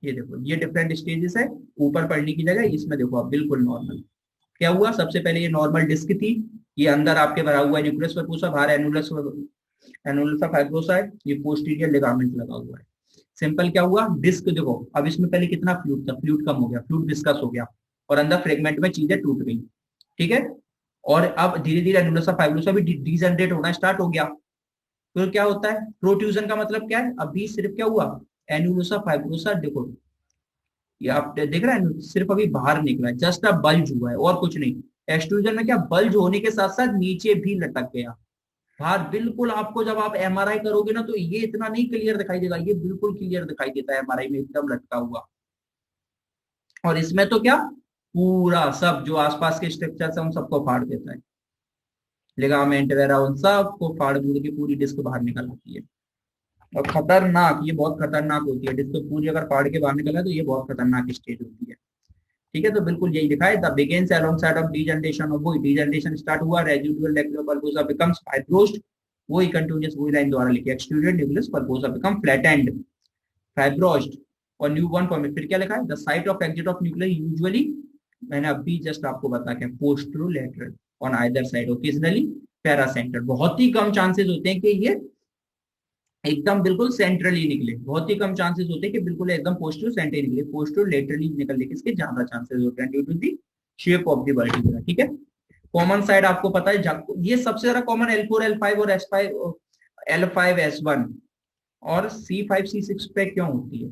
ये देखो, ये डिफरेंट स्टेजेस है, ऊपर पढ़ने की जगह इसमें देखो आप बिल्कुल नॉर्मल। क्या हुआ, सबसे पहले ये नॉर्मल डिस्क थी, ये अंदर आपके भरा हुआ है न्यूक्लियस पल्पोसा, बाहर एनुलस एनुलस फाइब्रोसा है, ये पोस्टीरियर लिगामेंट लगा हुआ है। सिंपल क्या हुआ, डिस्क देखो, अब इसमें पहले कितना फ्लूइड था, फ्लूइड कम हो गया, फ्लूइड डिस्कस हो गया, और अंदर फ्रेगमेंट में चीजें टूट गई, ठीक है। और अब धीरे धीरे एनुलसा फाइब्रोसा भी डिजनरेट होना स्टार्ट हो गया। फिर क्या होता है, प्रोट्रूजन का मतलब क्या है, अभी सिर्फ क्या हुआ, एनुलसा फाइब्रोसा देखो, ये आप देख रहे हैं, सिर्फ अभी बाहर निकला है, जस्ट अब बल्ज हुआ है और कुछ नहीं। एक्सट्रूजन में क्या, बल्ज होने के साथ साथ नीचे भी लटक गया बाहर, बिल्कुल आपको जब आप एमआरआई करोगे ना, तो ये इतना नहीं क्लियर दिखाई देगा, ये बिल्कुल क्लियर दिखाई देता है एमआरआई में, एकदम लटका हुआ। और इसमें तो क्या, पूरा सब जो आसपास के स्ट्रक्चर है उन सबको फाड़ देता है, लिगामेंट वगैरह उन सबको फाड़ फूड़ के पूरी डिस्क बाहर निकल आती है। और खतरनाक, ये बहुत खतरनाक होती है डिस्क पूरी अगर फाड़ के बाहर निकला, तो ये बहुत खतरनाक स्टेज होती है। ठीक है, तो बिल्कुल यही लिखा है, the begins alongside of degeneration, of वो डीजनरेशन स्टार्ट हुआ, रेजिडुअल न्यूक्लियर पल्पोसा बिकम्स फाइब्रोस्ड, वही कंटीन्यूअस वही लाइन द्वारा लिखी, एक्सट्रूडेड न्यूक्लियस पल्पोसा बिकम फ्लैटेंड, फाइब्रोस्ड, और न्यू बॉर्न फॉर्मेशन। फिर क्या लिखा है, the site of exit of nuclear usually, मैंने अभी जस्ट आपको बता के, पोस्टरोलैटरल ऑन आइदर साइड, ओकेजनली पैरासेंटर, बहुत ही कम चांसेस होते हैं कि ये एकदम बिल्कुल सेंट्रली निकले, बहुत ही कम चांसेस होते हैं कि बिल्कुल एकदम पोस्टर सेंट्रली निकले, पोस्टर लेटरली निकलने के इसके ज्यादा चांसेस होते हैं due to the shape of the vertebra. ठीक है, कॉमन साइड आपको पता है, ये सबसे ज्यादा कॉमन L4 L5 और S5 L5 S1 और C5 C6 पे क्यों होती है,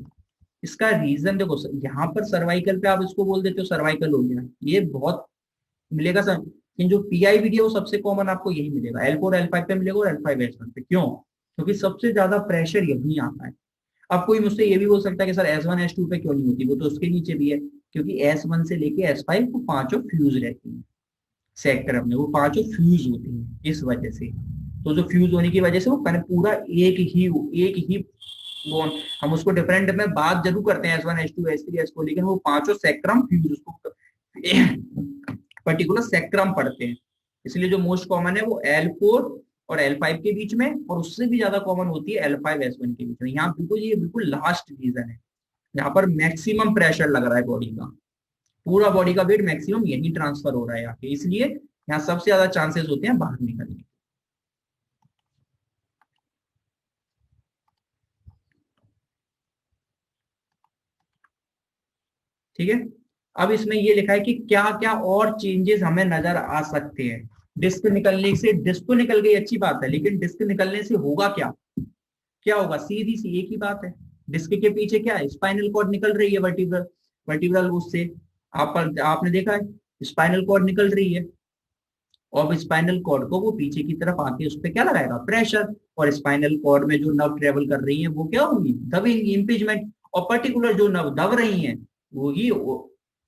इसका रीजन देखो, यहाँ पर सर्वाइकल पे आप इसको बोल देते हो सर्वाइकल हो गया, ये बहुत मिलेगा सर, लेकिन जो PIVD है वो सबसे कॉमन आपको यही मिलेगा, L4 L5 पे मिलेगा और L5 S1 पे। क्यों, क्योंकि सबसे ज्यादा प्रेशर यही आता है। अब कोई मुझसे ये भी बोल सकता है कि सर S1 S2 पे क्यों नहीं होती, वो तो उसके नीचे भी है, क्योंकि S1 से लेके S5 वो पांचों फ्यूज रहती है सेक्टर में, वो पांचों फ्यूज होती है इस वजह से। तो जो फ्यूज होने की वजह से वो पूरा एक ही वो, हम उसको डिफरेंट में बात जरूर करते हैं S1 S2 S3 S4, लेकिन वो पांचों सेक्ट्रम फ्यूज उसको पर्टिकुलर सेक्ट्रम पढ़ते हैं। इसलिए जो मोस्ट कॉमन है वो L4 और L5 के बीच में, और उससे भी ज्यादा कॉमन होती है L5 S1 के बीच में। यहाँ बिल्कुल ये बिल्कुल लास्ट रीजन है, यहाँ पर मैक्सिमम प्रेशर लग रहा है बॉडी का, पूरा बॉडी का वेट मैक्सिमम यही ट्रांसफर हो रहा है यहाँ पे, इसलिए यहाँ सबसे ज्यादा चांसेस होते हैं बाहर निकलने के। ठीक है। अब इसमें ये लिखा है कि क्या क्या और चेंजेस हमें नजर आ सकते हैं। डिस्क निकलने से, डिस्क तो निकल गई अच्छी बात है, लेकिन डिस्क निकलने से होगा क्या, क्या होगा, सीधी सी एक ही बात है। डिस्क के पीछे क्या है, स्पाइनल कॉर्ड निकल रही है, वर्टिब्रल वर्टिब्रल उससे आपने देखा है स्पाइनल कॉर्ड निकल रही है, और स्पाइनल कॉर्ड को वो पीछे की तरफ आके उस पर क्या लगाएगा, प्रेशर, और स्पाइनल कॉर्ड में जो नर्व ट्रेवल कर रही है वो क्या होगी, दबेंगी, इम्पीजमेंट, और पर्टिकुलर जो नर्व दब रही है वो ही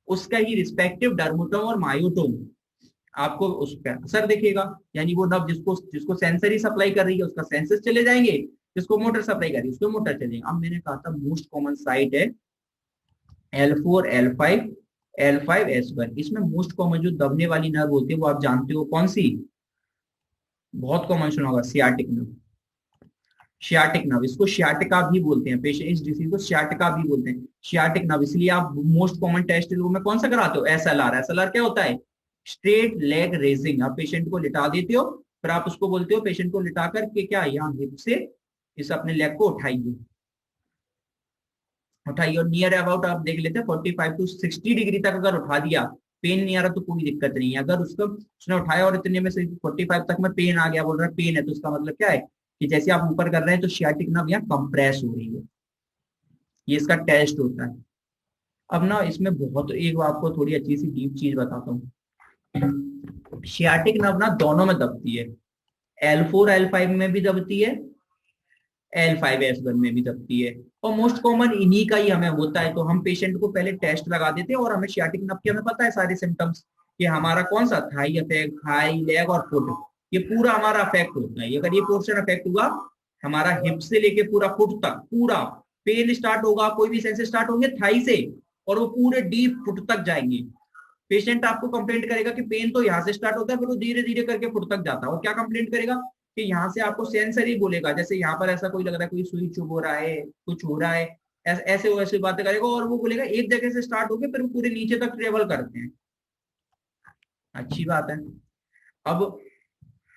उसका ही रिस्पेक्टिव डर्मोटोम और मायोटोम आपको उस पर असर दिखेगा। यानी वो नर्व जिसको जिसको सेंसरी सप्लाई कर रही है उसका सेंसस चले जाएंगे, जिसको मोटर सप्लाई कर रही है उसको मोटर चले जाएंगे। अब मैंने कहा था मोस्ट कॉमन साइट है L4 L5 L5 S1। इसमें मोस्ट कॉमन जो दबने वाली नर्व होती है वो आप जानते हो कौन सी, बहुत कॉमन सुना होगा, सियाटिक नर्व। शियाटिक नर्व, इसको शियाटिका भी बोलते हैं, पेशेंट इस डिसीज को शियाटिका भी बोलते हैं, शियाटिक नर्व। इसलिए आप मोस्ट कॉमन टेस्ट में कौन सा कराते हो, SLR। SLR क्या होता है, स्ट्रेट लेग रेजिंग। आप पेशेंट को लिटा देते हो, फिर आप उसको बोलते हो पेशेंट को लिटा करके क्या, यहाँ हिप से इस अपने लेग को उठाइए, उठाइए, और नियर अबाउट आप देख लेते हैं 45 to 60 डिग्री तक अगर उठा दिया, पेन नहीं आ रहा तो कोई दिक्कत नहीं है। अगर उसको उसने उठाया और इतने में से 45 तक में पेन आ गया, बोल रहा है पेन है, तो उसका मतलब क्या है कि जैसे आप ऊपर कर रहे हैं तो शियाटिक नर्व यहाँ कंप्रेस हो रही है। ये इसका टेस्ट होता है। अब ना इसमें बहुत, एक आपको थोड़ी अच्छी सी डीप चीज बताता हूँ। शियाटिक नर्व ना दोनों में दबती है, L4 L5 में भी दबती है, L5 S1 में भी दबती है, और मोस्ट कॉमन इन्हीं का ही हमें होता है। तो हम पेशेंट को पहले टेस्ट लगा देते हैं और हमें शियाटिक नर्व की हमें पता है सारे सिम्टम्स, कि हमारा कौन सा थाई अफेक्ट, थाई, लेग और फुट, ये पूरा हमारा अफेक्ट होता है। अगर ये पोर्शन अफेक्ट हुआ, हमारा हिप से लेके पूरा फुट तक पूरा पेन स्टार्ट होगा, कोई भी सेंस स्टार्ट होंगे थाई से, और वो पूरे डीप फुट तक जाएंगे। पेशेंट आपको कंप्लेंट करेगा कि पेन तो यहाँ से स्टार्ट होता है, फिर वो धीरे धीरे करके फुट तक जाता है। और क्या कंप्लेंट करेगा कि यहाँ से आपको सेंसरी बोलेगा, जैसे यहाँ पर ऐसा कोई लग रहा है, कोई सुई चुभ हो रहा है, कुछ हो रहा है, ऐसे वैसे बातें करेगा, और वो बोलेगा एक जगह से स्टार्ट होके फिर वो पूरे नीचे तक ट्रेवल करते हैं। अच्छी बात है। अब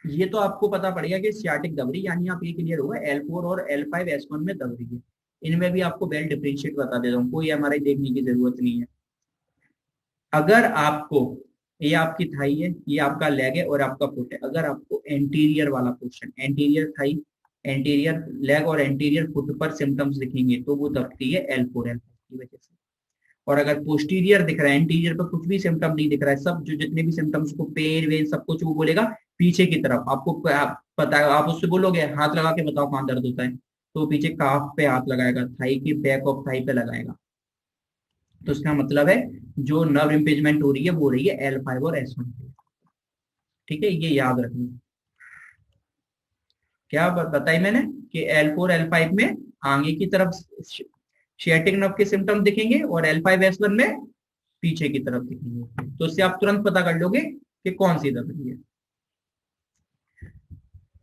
ये तो आपको पता पड़ेगा कि सियाटिक दब रही, यानी आप ये क्लियर होगा L4 और L5 S1 में दब रही है। इनमें भी आपको वेल डिफरेंशिएट बता देता हूँ, कोई MRI देखने की जरूरत नहीं है। अगर आपको, ये आपकी थाई है, ये आपका लेग है और आपका फुट है, अगर आपको एंटीरियर वाला portion, anterior thigh, anterior leg और एंटीरियर फुट पर सिम्टम्स दिखेंगे तो वो दबती है L4 L5 की वजह से। और अगर पोस्टीरियर दिख रहा है, एंटीरियर पर कुछ भी सिम्टम नहीं दिख रहा है, सब जो जितने भी सिम्टम्स को पेन वेन सब कुछ, वो बोलेगा पीछे की तरफ। आपको पता है, आप उससे बोलोगे हाथ लगा के बताओ कहाँ दर्द होता है, तो वो पीछे काफ पे हाथ लगाएगा, थाई के बैक ऑफ थाई पे लगाएगा। तो इसका मतलब है जो नर्व इम्पेजमेंट हो रही है वो रही है L5 और S1। ठीक है, ये याद रखना। क्या बताई मैंने कि L4 L5 में आगे की तरफ शियाटिक नर्व के सिम्टम दिखेंगे और L5 S1 में पीछे की तरफ दिखेंगे। तो इससे आप तुरंत पता कर लोगे कि कौन सी दब रही है।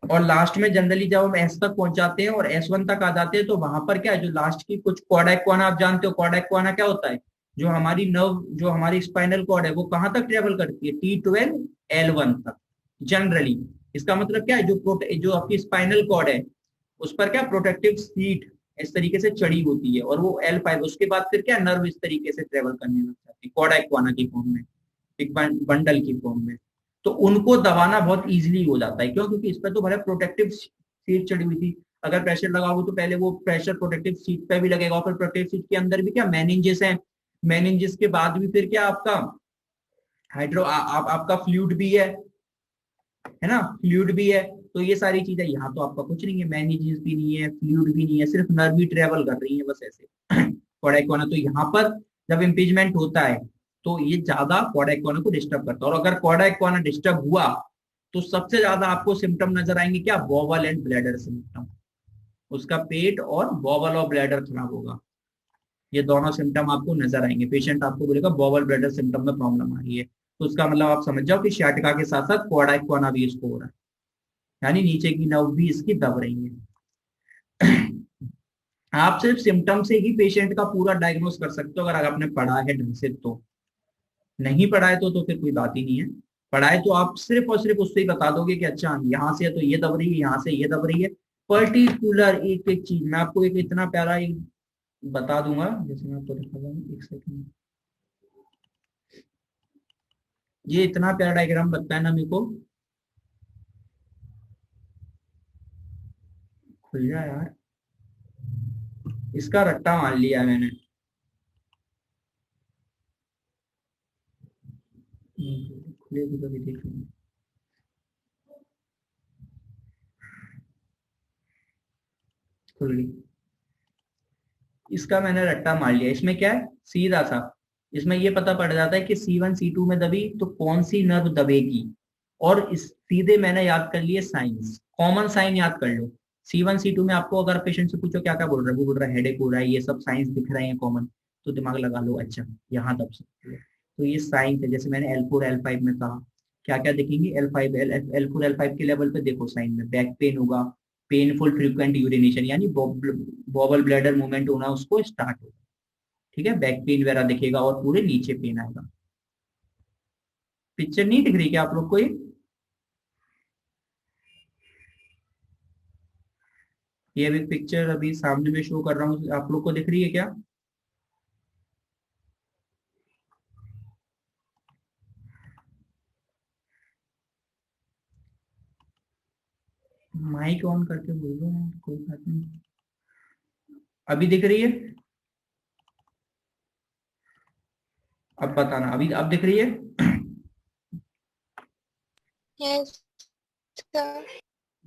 और लास्ट में जनरली जब हम S तक पहुंच जाते हैं और S1 तक आ जाते हैं तो वहां पर क्या है, जो लास्ट की कुछ कॉर्डा इक्वाना, आप जानते हो कॉर्डा इक्वाना क्या होता है, जो हमारी नर्व, जो हमारी स्पाइनल कॉर्ड है वो कहां तक ट्रेवल करती है, T12 L1 तक जनरली। इसका मतलब क्या है, जो आपकी स्पाइनल कॉर्ड है उस पर क्या प्रोटेक्टिव सीट इस तरीके से चढ़ी होती है, और वो L5, उसके बाद फिर क्या नर्व इस तरीके से ट्रेवल करने लग जाती है कॉर्डा इक्वाना की फॉर्म में, एक बंडल की फॉर्म में। तो उनको दबाना बहुत इजीली हो जाता है, क्यों, क्योंकि इस पर तो बड़ा प्रोटेक्टिव सीट चढ़ी हुई थी। अगर प्रेशर लगाओगे तो पहले वो प्रेशर प्रोटेक्टिव सीट पे भी लगेगा, और फिर प्रोटेक्टिव सीट के अंदर भी क्या मेनिंजेस है, मेनिंजेस के बाद भी फिर क्या आपका आपका फ्लूइड भी है ना, फ्लूइड भी है। तो ये सारी चीजें, यहाँ तो आपका कुछ नहीं है, मेनिंजेस भी नहीं है, फ्लूइड भी नहीं है, सिर्फ नर्व भी ट्रेवल कर रही है बस ऐसे कॉर्डा तो यहाँ पर जब इम्पीजमेंट होता है तो ये ज्यादा कॉर्डा इक्वाना को डिस्टर्ब करता है। और अगर कॉर्डा इक्वाना डिस्टर्ब हुआ तो सबसे ज्यादा आपको सिम्टम नजर आएंगे क्या, बॉवल एंड ब्लैडर सिम्टम। उसका पेट और बॉवल और ब्लैडर खराब होगा, ये दोनों सिम्टम आपको नजर आएंगे। पेशेंट आपको बोलेगा बॉवल ब्लैडर सिम्टम में प्रॉब्लम आ रही है, तो उसका मतलब आप समझ जाओ कि सियाटिका के साथ साथ कॉर्डा इक्वाना भी इसको हो रहा है, यानी नीचे की नर्व भी इसकी दब रही है। आप सिर्फ सिम्टम से ही पेशेंट का पूरा डायग्नोस कर सकते हो अगर आपने पढ़ा है ढंग से। तो नहीं पढ़ाए तो फिर कोई बात ही नहीं है। पढ़ाए तो आप सिर्फ और सिर्फ उससे ही बता दोगे कि अच्छा यहाँ से तो ये दब रही है, यहाँ से ये दब रही है। पर्टिकुलर एक एक चीज मैं आपको एक इतना प्यारा एक बता दूंगा, जैसे मैं आपको दिखा दूंगा, एक सेकंड। ये इतना प्यारा डायग्राम लगता है ना मेरे को। खुल जा यार, इसका रट्टा मान लिया मैंने। खुले तो कभी देख लूंगा। खुल गई। इसका मैंने रट्टा मार लिया। इसमें क्या है, सीधा सा इसमें ये पता पड़ जाता है कि C1 C2 में दबी तो कौन सी नर्व दबेगी। और इस सीधे मैंने याद कर लिए साइंस, कॉमन साइन याद कर लो। C1 C2 में आपको अगर पेशेंट से पूछो क्या क्या बोल रहा है, वो बोल रहा है हेडेक हो रहा है, ये सब साइंस दिख रहे हैं कॉमन, तो दिमाग लगा लो अच्छा यहाँ दब सकती है। तो ये साइंस है। जैसे मैंने L4 L5 में कहा, क्या क्या देखेंगे, L5 L4 L5 के लेवल पे देखो साइन में बैक पेन होगा, पेनफुल फ्रीक्वेंट यूरिनेशन यानी बॉबल ब्लैडर मूवमेंट होना उसको स्टार्ट होगा। ठीक है, बैक पेन वगैरह दिखेगा और पूरे नीचे पेन आएगा। पिक्चर नहीं दिख रही क्या आप लोग को ये? ये अभी पिक्चर अभी सामने में शो कर रहा हूँ, आप लोग को दिख रही है क्या? माइक ऑन करके बोल दो यार, कोई बात नहीं। अभी दिख रही है? अब बताना, अभी अब दिख रही है? Yes sir.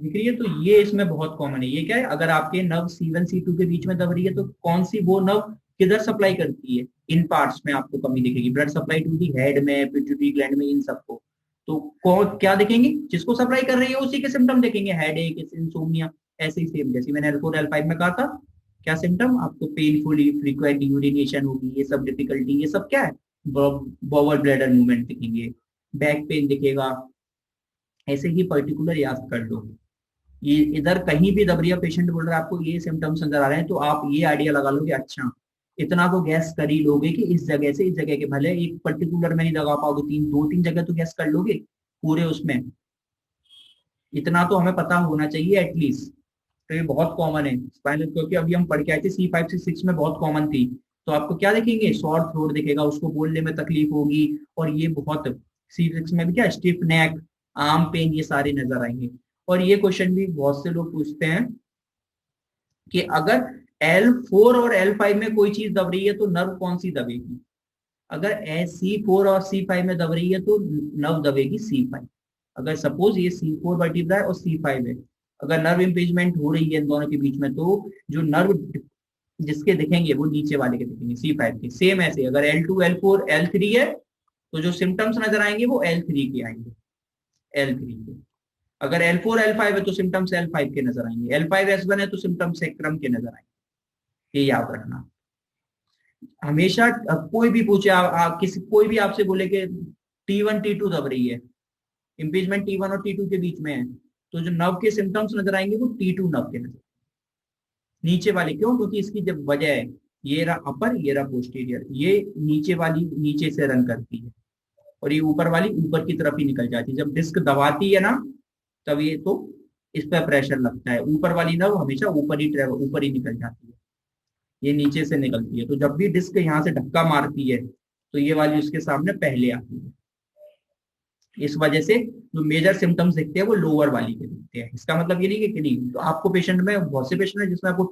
दिख रही है? तो ये इसमें बहुत कॉमन है। ये क्या है, अगर आपके नर्व C1 C2 के बीच में दब रही है तो कौन सी वो नर्व किधर सप्लाई करती है, इन पार्ट्स में आपको कमी दिखेगी। Blood supply to the head में, पिट्यूटरी ग्लैंड में, इन सबको। तो कौन क्या दिखेंगे, जिसको सप्लाई कर रही है उसी के सिम्टम देखेंगे, हेड एक, इंसोम्निया। ऐसे ही सेम जैसे मैंने L4 L5 में कहा था, क्या सिम्टम आपको, पेनफुली फ्रीक्वेंट यूरिनेशन होगी, ये सब डिफिकल्टी, ये सब क्या है, बॉवल ब्लैडर मूवमेंट दिखेंगे, बैक पेन दिखेगा। ऐसे ही पर्टिकुलर याद कर लो। ये इधर कहीं भी दब रही है, पेशेंट बोल रहा है आपको ये सिम्टम्स नजर आ रहे हैं, तो आप ये आइडिया लगा लो कि अच्छा, इतना तो गैस कर ही लोगे कि इस जगह से इस जगह के, भले एक पर्टिकुलर में नहीं लगा पाओगे, दो तीन जगह तो गैस कर लोगे पूरे उसमें। इतना तो हमें पता होना चाहिए एटलीस्ट। तो ये बहुत कॉमन है स्पाइनल, क्योंकि अभी हम पढ़ के आए थे C5 C6 में बहुत कॉमन थी। तो आपको क्या देखेंगे, शॉर्ट थ्रोट दिखेगा, उसको बोलने में तकलीफ होगी। और ये बहुत, C6 में भी क्या, स्टिफ नेक, आर्म पेन, ये सारे नजर आएंगे। और ये क्वेश्चन भी बहुत से लोग पूछते हैं कि अगर L4 और L5 में कोई चीज दब रही है तो नर्व कौन सी दबेगी। अगर C4 और C5 में दब रही है तो नर्व दबेगी C5। अगर सपोज ये C4 वर्टिब्रा है और C5 है, अगर नर्व इम्पेजमेंट हो रही है इन दोनों के बीच में, तो जो नर्व जिसके दिखेंगे वो नीचे वाले के दिखेंगे, C5 के। सेम ऐसे अगर L2 L4 L3 है तो जो सिम्टम्स नजर आएंगे वो L3 के आएंगे, L3 के। अगर L4 L5 है तो सिम्टम्स L5 के नजर आएंगे, L5 S1 है तो सिम्टम्स सेक्रम के नजर आएंगे। ये याद रखना हमेशा। कोई भी पूछे किसी, कोई भी आपसे बोले कि T1 T2 दब रही है, इम्पीचमेंट T1 और T2 के बीच में है, तो जो नर्व के सिम्टम्स नजर आएंगे वो T2 नर्व के नजर, नीचे वाले। क्यों? क्योंकि इसकी जब वजह है, ये रहा अपर, ये रहा पोस्टीरियर, ये नीचे वाली नीचे से रन करती है और ये ऊपर वाली ऊपर की तरफ ही निकल जाती है। जब डिस्क दबाती है ना, तब ये तो इस पर प्रेशर लगता है, ऊपर वाली नर्व हमेशा ऊपर ही निकल जाती है, ये नीचे से निकलती है। तो जब भी डिस्क यहाँ से धक्का मारती है तो ये वाली उसके सामने पहले आती है। इस वजह से जो मेजर सिम्टम्स दिखते हैं वो लोअर वाली के दिखते हैं। इसका मतलब ये नहीं कि नहीं, तो आपको पेशेंट में बहुत से पेशेंट है जिसमें आपको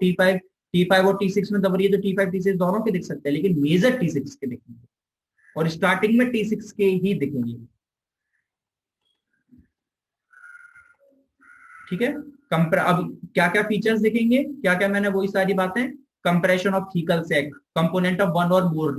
T5 और T6 में दब रही है तो T5 T6 दोनों के दिख सकते हैं, लेकिन मेजर T6 के दिखेंगे और स्टार्टिंग में T6 के ही दिखेंगे। ठीक है। अब क्या क्या फीचर्स दिखेंगे, क्या क्या, मैंने वही सारी बातें, compression of thecal sac, component of one और मोर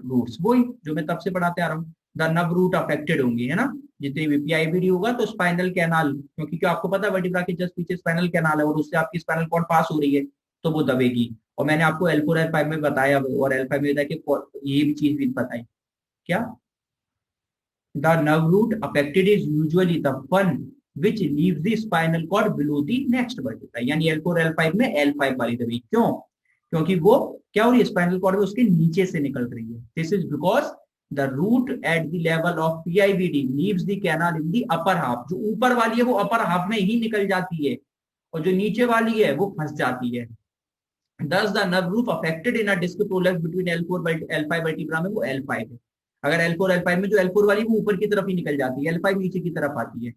रूट्स, वही जो मैं तब से पढ़ाते आ रहा हूँ। द नर्व रूट अफेक्टेड होंगे, है ना, जितनी भी PIBD होगा तो स्पाइनल कैनाल, क्योंकि क्या आपको पता है वर्टिब्रा के जस्ट पीछे स्पाइनल कैनाल है और उससे आपकी स्पाइनल कॉर्ड पास हो रही है, तो वो दबेगी। और मैंने आपको L4 L5 में बताया और L5 में बताया कि ये भी चीज भी बताई क्या, the nerve root affected is usually the one which leaves the spinal cord below the next vertebra, यानी L4 L5 में L5 वाली दबी। क्यों? क्योंकि वो क्या हो रही है, स्पाइनल कॉर्ड में उसके नीचे से निकल रही है। This is because the root at the level of PIBD leaves the canal in the upper half. जो ऊपर वाली है वो अपर हाफ में ही निकल जाती है और जो नीचे वाली है वो फंस जाती है। Thus the nerve root affected in a disc prolapse between L4 L5 vertebra में वो L5 है। अगर L4 L5 में जो L4 वाली वो ऊपर की तरफ ही निकल जाती है, L5 नीचे की तरफ आती है,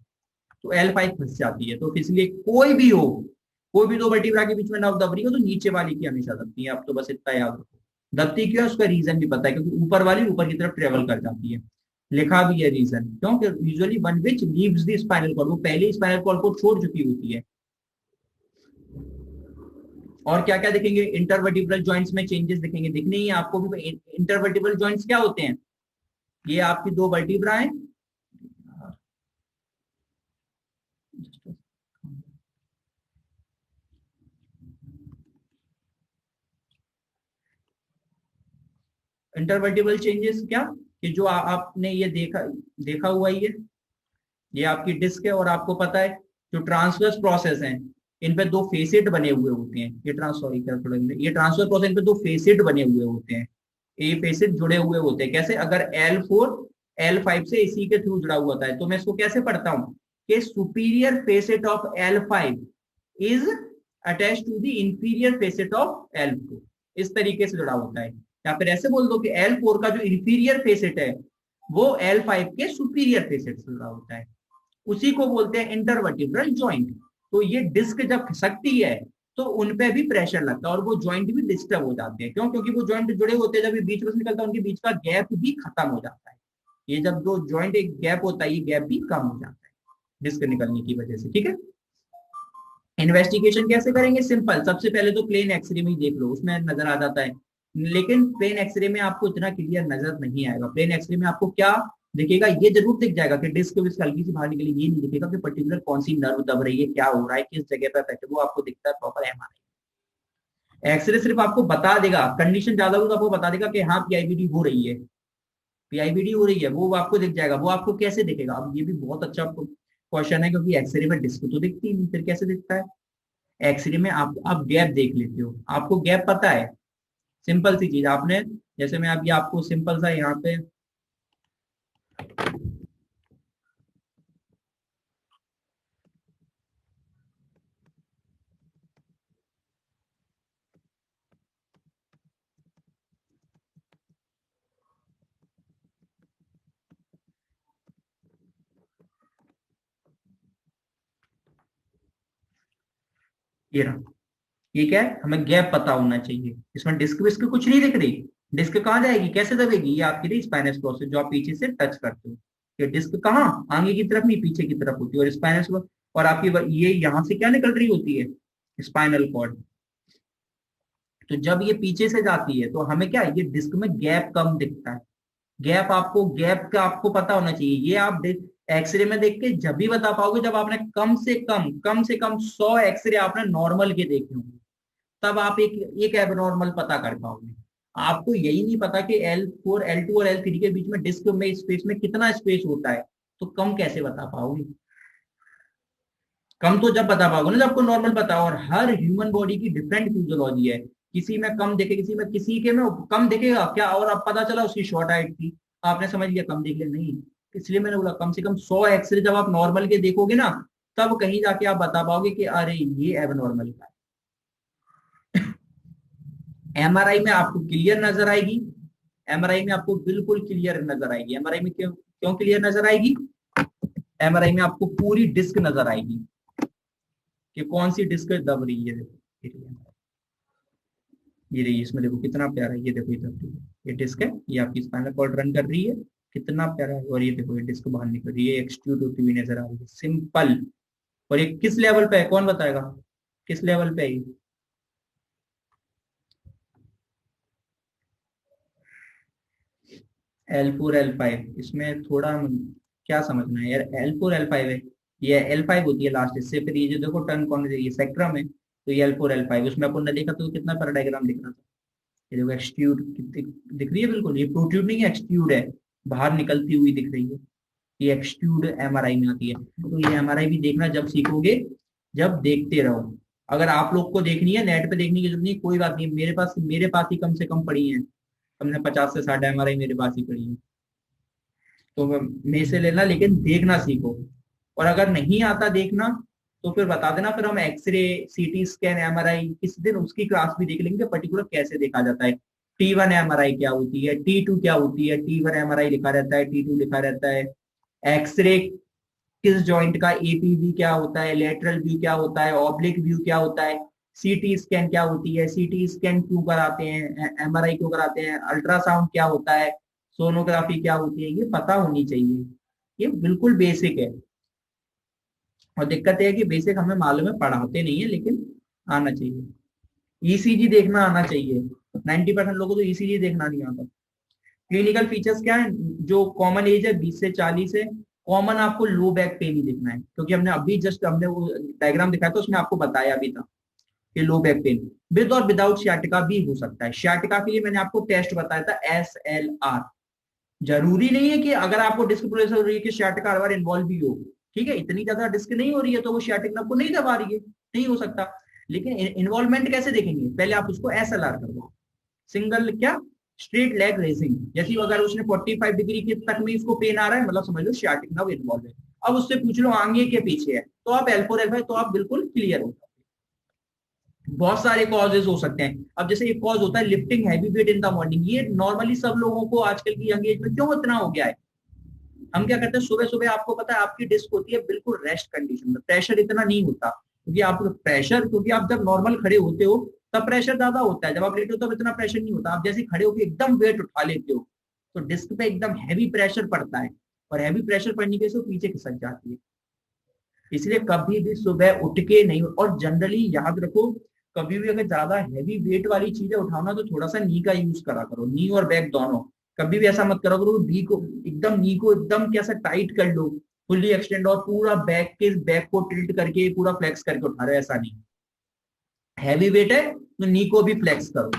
तो L5 फंस जाती है। तो इसलिए कोई भी हो, कोई भी दो वर्टिब्रा के बीच में नर्व दब रही हो तो नीचे वाली की हमेशा दबती है। आप तो बस इतना याद रखो। दबती क्यों है उसका रीजन भी पता है, क्योंकि ऊपर वाली ऊपर की तरफ ट्रेवल कर जाती है। लिखा भी है रीजन, क्योंकि usually one which leaves the spinal cord, वो पहले स्पाइनल कॉर्ड को छोड़ चुकी होती है। और क्या क्या देखेंगे, इंटरवर्टिब्रल जॉइंट्स में चेंजेस दिखेंगे, दिखने ही आपको भी। इंटरवर्टिब्रल जॉइंट्स क्या होते हैं, ये आपकी दो वर्टिब्रा है, इंटरवर्टिब्रल चेंजेस क्या, कि जो आपने ये देखा देखा हुआ ही है, ये आपकी डिस्क है और आपको पता है जो ट्रांसवर्स प्रोसेस हैं इन पे दो फेसेट बने हुए होते हैं। ये ट्रांसफर प्रोसेस पे दो फेसेट बने हुए होते हैं, ये फेसेट जुड़े हुए होते हैं। कैसे, अगर L4 L5 से इसी के थ्रू जुड़ा हुआ था, तो मैं इसको कैसे पढ़ता हूँ कि superior facet of L5 is attach to the inferior facet of L4, इस तरीके से जुड़ा होता है। या फिर ऐसे बोल दो कि L4 का जो इंफीरियर फेसेट है वो L5 के सुपीरियर फेसेट से जुड़ा होता है, उसी को बोलते हैं इंटरवर्टिब्रल जॉइंट। तो ये डिस्क जब खिसकती है तो उनपे भी प्रेशर लगता है और वो जॉइंट भी डिस्टर्ब हो जाते हैं। क्यों, क्योंकि वो जॉइंट जुड़े होते हैं, जब ये बीच में से निकलता है उनके बीच का गैप भी खत्म हो जाता है। ये जब दो जॉइंट एक गैप होता है, ये गैप भी कम हो जाता है डिस्क निकलने की वजह से। ठीक है, इन्वेस्टिगेशन कैसे करेंगे, सिंपल, सबसे पहले तो प्लेन एक्सरे में ही देख लो, उसमें नजर आ जाता है। लेकिन प्लेन एक्सरे में आपको इतना क्लियर नजर नहीं आएगा। प्लेन एक्सरे में आपको क्या दिखेगा, ये जरूर दिख जाएगा कि डिस्क विस्क हल्की सी बाहर निकली, ये नहीं दिखेगा कि पर्टिकुलर कौन सी नर्व दब रही है, क्या हो रहा है, किस जगह पर इफेक्ट, वो आपको दिखता है प्रॉपर एमआरआई। एक्सरे सिर्फ आपको बता देगा, कंडीशन ज्यादा हो तो आपको बता देगा कि हाँ पीआईबीडी हो रही है, पीआईबीडी हो रही है, वो आपको दिख जाएगा। वो आपको कैसे दिखेगा, अब ये भी बहुत अच्छा क्वेश्चन है, क्योंकि एक्सरे में डिस्क तो दिखती नहीं, फिर कैसे दिखता है। एक्सरे में आप गैप देख लेते हो, आपको गैप पता है, सिंपल सी चीज आपने, जैसे मैं अभी आपको सिंपल सा यहाँ पे ये रहा, ये क्या है, हमें गैप पता होना चाहिए। इसमें डिस्क विस्क कुछ नहीं दिख रही, डिस्क कहाँ जाएगी, कैसे दबेगी, ये आपकी रही स्पाइनस प्रोसेस जो आप पीछे से टच करते हो। ये डिस्क कहाँ, आगे की तरफ नहीं पीछे की तरफ होती है, और स्पाइनस, और आपकी ये यहाँ से क्या निकल रही होती है, स्पाइनल कॉर्ड। तो जब ये पीछे से जाती है तो हमें क्या है, ये डिस्क में गैप कम दिखता है। गैप आपको, गैप का आपको पता होना चाहिए। ये आप एक्सरे में देख के जब भी बता पाओगे जब आपने कम से कम 100 एक्सरे आपने नॉर्मल के देखे होंगे, तब आप एक एबनॉर्मल पता कर पाओगे। आपको यही नहीं पता कि L4 L2 और L3 के बीच में डिस्क में स्पेस में कितना स्पेस होता है, तो कम कैसे बता पाओगे। कम तो जब बता पाओगे ना जब आपको नॉर्मल पता हो। और हर ह्यूमन बॉडी की डिफरेंट फिजियोलॉजी है, किसी में कम दिखे, किसी में, किसी के में कम दिखेगा क्या, और अब पता चला उसकी शॉर्ट हाइट थी, आपने समझ लिया कम दिख लिया, नहीं। इसलिए मैंने बोला कम से कम 100 एक्सरे जब आप नॉर्मल के देखोगे ना, तब कहीं जाके आप बता पाओगे कि अरे ये एबनॉर्मल का है। एमआरआई में आपको क्लियर नजर आएगी, एमआरआई में आपको बिल्कुल क्लियर नजर आएगी। एमआरआई में क्यों क्यों क्लियर नजर आएगी, एमआरआई में आपको पूरी डिस्क नजर आएगी कि कौन सी डिस्क दब रही है। ये रही, इसमें देखो कितना प्यारा है, ये देखो इधर, ये डिस्क है, ये आपकी स्पाइनल कॉर्ड रन कर रही है, कितना प्यारा है। और ये देखो ये डिस्क बाहर निकल रही है, एक्सट्रूड होती हुई नजर आ रही है, सिंपल। और ये किस लेवल पे है, कौन बताएगा किस लेवल पे है ये। L4 L5, इसमें थोड़ा क्या समझना है यार, L4 L5 है, ये L5 होती है लास्ट, इससे फिर ये जो देखो टर्न कौन, ये सेक्ट्रम है, तो ये L4 L5, उसमें अपन ने देखा तो कितना प्यारा डायग्राम दिख रहा था। ये देखो एक्सट्रूड दिख रही है, बिल्कुल ये प्रोट्रूड नहीं है, एक्सट्रूड है, बाहर निकलती हुई दिख रही है। ये एक्सट्रूड एमआरआई में आती है। तो ये एमआरआई भी देखना जब सीखोगे, जब देखते रहो। अगर आप लोग को देखनी है, नेट पे देखने की जरूरत नहीं, कोई बात नहीं, मेरे पास ही कम से कम पड़ी है, हमने 50 से 60 एमआरआई मेरे पास ही पड़ी है, तो मेरे से लेना, लेकिन देखना सीखो। और अगर नहीं आता देखना तो फिर बता देना, फिर हम एक्सरे, सीटी स्कैन, एमआरआई किसी दिन उसकी क्लास भी देख लेंगे, पर्टिकुलर कैसे देखा जाता है। T1 MRI क्या होती है, T2 क्या होती है, T1 MRI लिखा रहता है, T2 लिखा रहता है। एक्सरे किस जॉइंट का, एपीवी क्या होता है, लेटरल व्यू क्या होता है, ऑब्लिक व्यू क्या होता है, सीटी स्कैन क्या होती है, सीटी स्कैन क्यों कराते हैं, एमआरआई क्यों कराते हैं, अल्ट्रासाउंड क्या होता है, सोनोग्राफी क्या होती है, ये पता होनी चाहिए। ये बिल्कुल बेसिक है। और दिक्कत यह है कि बेसिक हमें मालूम है, पढ़ाते नहीं है, लेकिन आना चाहिए। ईसीजी देखना आना चाहिए। 90% लोगों को तो ईसीजी देखना नहीं आता। क्लिनिकल फीचर्स क्या है, जो कॉमन एज है 20 से 40 है, कॉमन आपको लो बैक पेन ही देखना है, क्योंकि हमने अभी जस्ट हमने वो डायग्राम दिखाया था, उसमें आपको बताया भी था कि लो बैक पेन विद और विदाउट सियाटिका भी हो सकता है। सियाटिका के लिए मैंने आपको टेस्ट बताया था, SLR। जरूरी नहीं है कि अगर आपको डिस्क प्रोलेप्सिस हो रही है कि सियाटिका हर बार इन्वॉल्व भी हो। ठीक है, इतनी ज्यादा डिस्क नहीं हो रही है तो वो सियाटिक नर्व को नहीं दबा रही है, नहीं हो सकता। लेकिन इन्वॉल्वमेंट कैसे देखेंगे, पहले आप उसको SLR कर दो, सिंगल क्या, स्ट्रेट लेग रेजिंग। जैसे अगर उसने 45 डिग्री के तक में इसको पेन आ रहा है, मतलब समझ लो सियाटिक नर्व इन्वॉल्व है। अब उससे पूछ लो आगे के पीछे है, तो आप L4 L5 तो आप बिल्कुल क्लियर हो। बहुत सारे कॉजेज हो सकते हैं। अब जैसे एक कॉज होता है lifting heavy weight in the morning, ये नॉर्मली सब लोगों को आजकल की यंग एज में क्यों इतना हो गया है। हम क्या करते हैं, सुबह सुबह आपको पता है आपकी डिस्क होती है बिल्कुल रेस्ट कंडीशन में, प्रेशर इतना नहीं होता, क्योंकि आप प्रेशर, क्योंकि आप जब नॉर्मल खड़े होते हो तब प्रेशर ज्यादा होता है, जब आप लेटे हो तब इतना प्रेशर नहीं होता। आप जैसे खड़े होकर एकदम वेट उठा लेते हो तो डिस्क पे एकदम हैवी प्रेशर पड़ता है, और हैवी प्रेशर पड़ने के से वो पीछे खिसक जाती है। इसलिए कभी भी सुबह उठ के नहीं, और जनरली याद रखो, कभी भी अगर ज्यादा हैवी वेट वाली चीजें उठाना तो थोड़ा सा नी का यूज करा करो, नी और बैक दोनों। कभी भी ऐसा मत करो करो नी को एकदम कैसा टाइट कर लो, फुल्ली एक्सटेंड और पूरा बैक को टिल्ट करके पूरा फ्लेक्स करके उठा रहे, ऐसा नहीं। हैवी वेट है तो नी को भी फ्लेक्स करो,